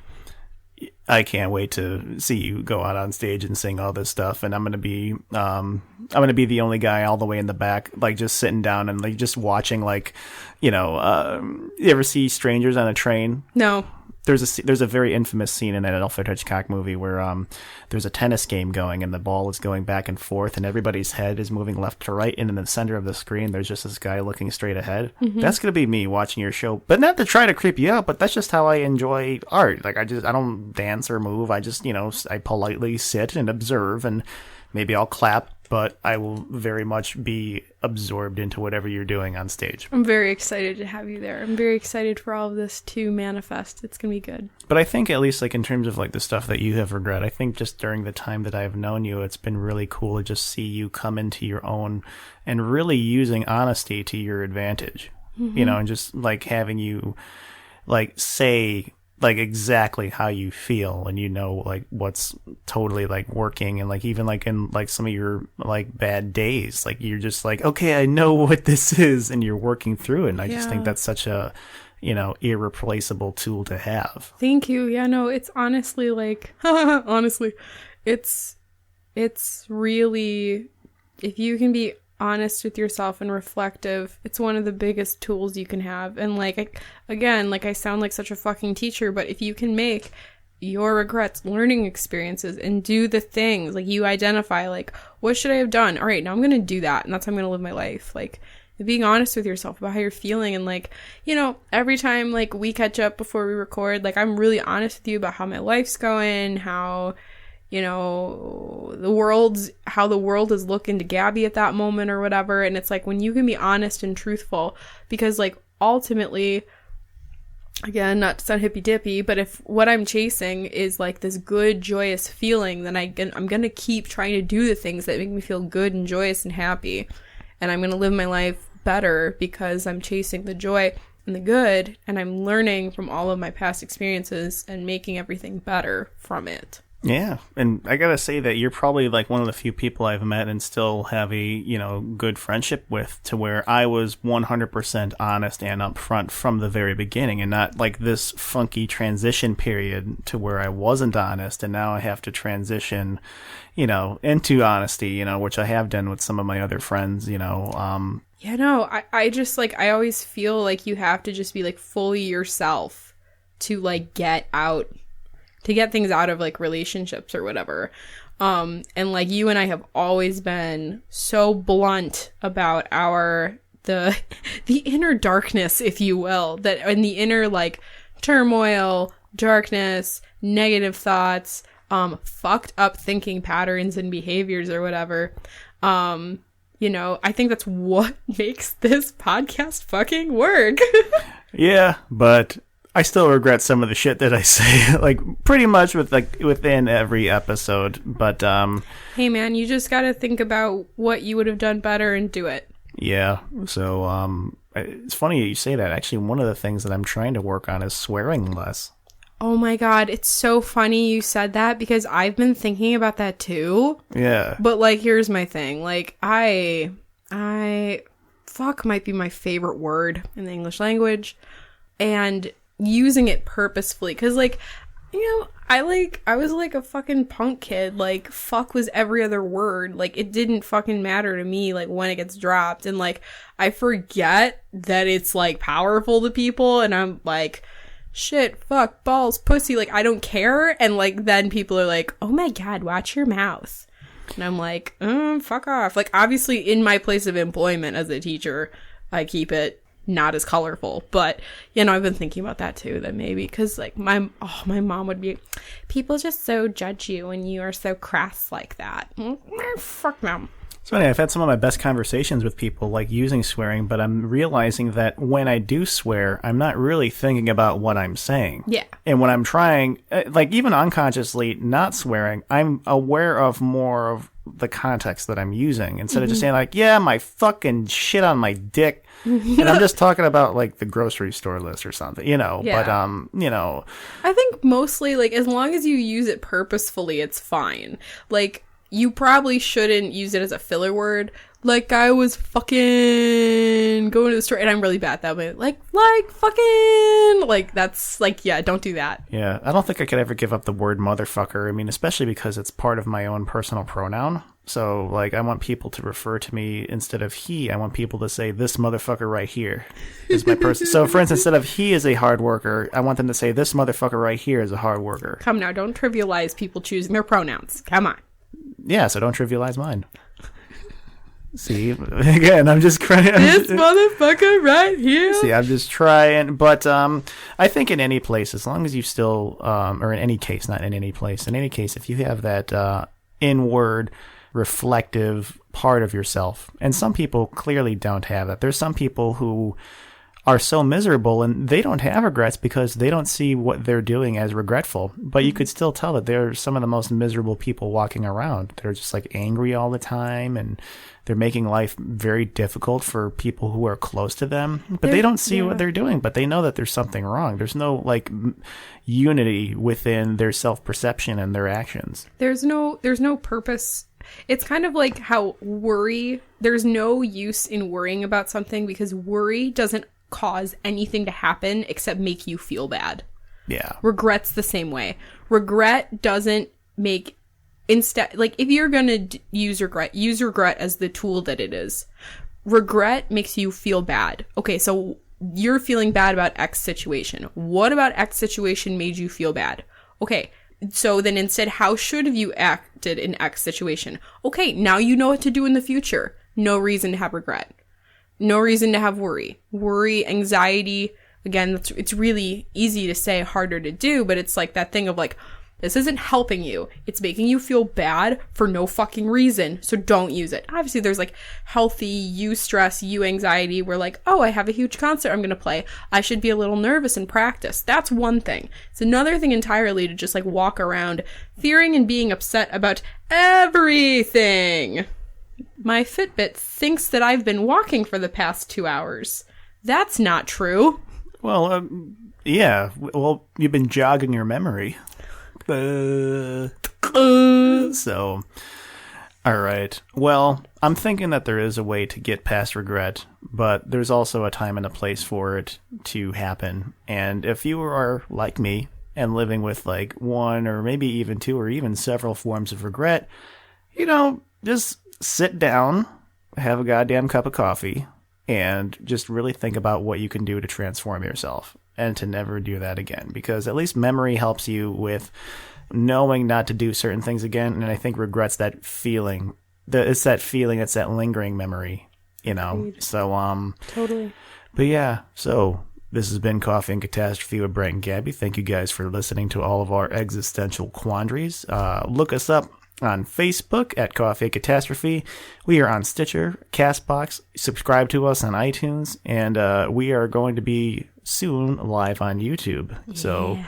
I can't wait to see you go out on stage and sing all this stuff. And I'm going to be the only guy all the way in the back, like just sitting down and like just watching, like, you ever see Strangers on a Train? No. there's a very infamous scene in that Alfred Hitchcock movie where there's a tennis game going and the ball is going back and forth and everybody's head is moving left to right, and in the center of the screen there's just this guy looking straight ahead. That's gonna be me watching your show, but not to try to creep you out, but that's just how I enjoy art. Like I don't dance or move. I just I politely sit and observe, and maybe I'll clap, but I will very much be absorbed into whatever you're doing on stage. I'm very excited to have you there. I'm very excited for all of this to manifest. It's going to be good. But I think at least like in terms of like the stuff that you have regret, I think just during the time that I've known you, it's been really cool to just see you come into your own and really using honesty to your advantage, and just like having you like say like exactly how you feel, and like what's totally like working, and like even like in like some of your like bad days, like you're just like, okay, I know what this is, and you're working through it. And I just think that's such a irreplaceable tool to have. Thank you. Yeah, no, it's honestly like honestly it's really, if you can be honest with yourself and reflective, it's one of the biggest tools you can have. And like, again, like I sound like such a fucking teacher, but if you can make your regrets learning experiences and do the things, like you identify like, what should I have done? All right, now I'm going to do that. And that's how I'm going to live my life. Like being honest with yourself about how you're feeling. And like, every time like we catch up before we record, like I'm really honest with you about how my life's going, how the world is looking to Gabi at that moment or whatever. And it's like when you can be honest and truthful, because like ultimately, again, not to sound hippy dippy, but if what I'm chasing is like this good, joyous feeling, then I'm going to keep trying to do the things that make me feel good and joyous and happy. And I'm going to live my life better because I'm chasing the joy and the good, and I'm learning from all of my past experiences and making everything better from it. Yeah, and I gotta say that you're probably like one of the few people I've met and still have a, good friendship with, to where I was 100% honest and upfront from the very beginning, and not like this funky transition period to where I wasn't honest and now I have to transition, into honesty, which I have done with some of my other friends, Yeah, no, I just like, I always feel like you have to just be like fully yourself to like get things out of like relationships or whatever. And like you and I have always been so blunt about the inner darkness, if you will, that and the inner like turmoil, darkness, negative thoughts, fucked up thinking patterns and behaviors or whatever. I think that's what makes this podcast fucking work. Yeah, but I still regret some of the shit that I say, like pretty much within every episode. But hey man, you just gotta think about what you would have done better and do it. Yeah. So it's funny you say that. Actually, one of the things that I'm trying to work on is swearing less. Oh my god, it's so funny you said that, because I've been thinking about that too. Yeah. But like, here's my thing. Like I fuck might be my favorite word in the English language, and using it purposefully, because like, I was like a fucking punk kid. Like fuck was every other word. Like it didn't fucking matter to me like when it gets dropped, and like I forget that it's like powerful to people, and I'm like, shit, fuck, balls, pussy, like I don't care. And like then people are like, oh my god, watch your mouth. And I'm like, fuck off. Like obviously in my place of employment as a teacher, I keep it not as colorful, but I've been thinking about that too, that maybe because like my mom would be, people just so judge you when you are so crass like that. Fuck them. So anyway, I've had some of my best conversations with people like using swearing, but I'm realizing that when I do swear, I'm not really thinking about what I'm saying. Yeah. And when I'm trying, like even unconsciously not swearing, I'm aware of more of the context that I'm using, instead of just saying like, yeah, my fucking shit on my dick. And I'm just talking about like the grocery store list or something, Yeah. But, I think mostly like as long as you use it purposefully, it's fine. Like, you probably shouldn't use it as a filler word. Like, I was fucking going to the store, and I'm really bad at that way. Like fucking, like, that's, like, yeah, don't do that. Yeah, I don't think I could ever give up the word motherfucker. I mean, especially because it's part of my own personal pronoun. So, like, I want people to refer to me instead of he. I want people to say, this motherfucker right here is my person. So, for instance, instead of he is a hard worker, I want them to say, this motherfucker right here is a hard worker. Come now, don't trivialize people choosing their pronouns. Come on. Yeah, so don't trivialize mine. See, again, I'm just crying. This motherfucker right here. See, I'm just trying. But I think in any place, as long as you still, or in any case, not in any place, in any case, if you have that inward reflective part of yourself, and some people clearly don't have that. There's some people who are so miserable and they don't have regrets because they don't see what they're doing as regretful. But you could still tell that they're some of the most miserable people walking around. They're just like angry all the time, and they're making life very difficult for people who are close to them. But they don't see what they're doing, but they know that there's something wrong. There's no like unity within their self-perception and their actions. There's no purpose. It's kind of like how worry, there's no use in worrying about something because worry doesn't cause anything to happen except make you feel bad. Yeah. Regret's the same way. Regret doesn't make, instead, like if you're going to use regret as the tool that it is. Regret makes you feel bad. Okay, so you're feeling bad about X situation. What about X situation made you feel bad? Okay, so then instead, how should have you acted in X situation? Okay, now you know what to do in the future. No reason to have regret. No reason to have worry. Worry, anxiety, again, it's really easy to say, harder to do, but it's like that thing of like, this isn't helping you. It's making you feel bad for no fucking reason, so don't use it. Obviously, there's like healthy you stress, you anxiety, where like, oh, I have a huge concert I'm going to play. I should be a little nervous in practice. That's one thing. It's another thing entirely to just like walk around fearing and being upset about everything. My Fitbit thinks that I've been walking for the past 2 hours. That's not true. Well, yeah. Well, you've been jogging your memory. So, all right. Well, I'm thinking that there is a way to get past regret, but there's also a time and a place for it to happen. And if you are like me and living with like one or maybe even two or even several forms of regret, just sit down, have a goddamn cup of coffee, and just really think about what you can do to transform yourself and to never do that again. Because at least memory helps you with knowing not to do certain things again. And I think regret's that feeling. It's that lingering memory, Agreed. So, Totally. But yeah, so this has been Coffee and Catastrophe with Brent and Gabi. Thank you guys for listening to all of our existential quandaries. Look us up on Facebook at Coffee and Catastrophe. We are on Stitcher, Castbox. Subscribe to us on iTunes, and we are going to be soon live on YouTube. Yeah. So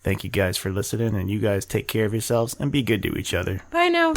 thank you guys for listening, and you guys take care of yourselves and be good to each other. Bye now.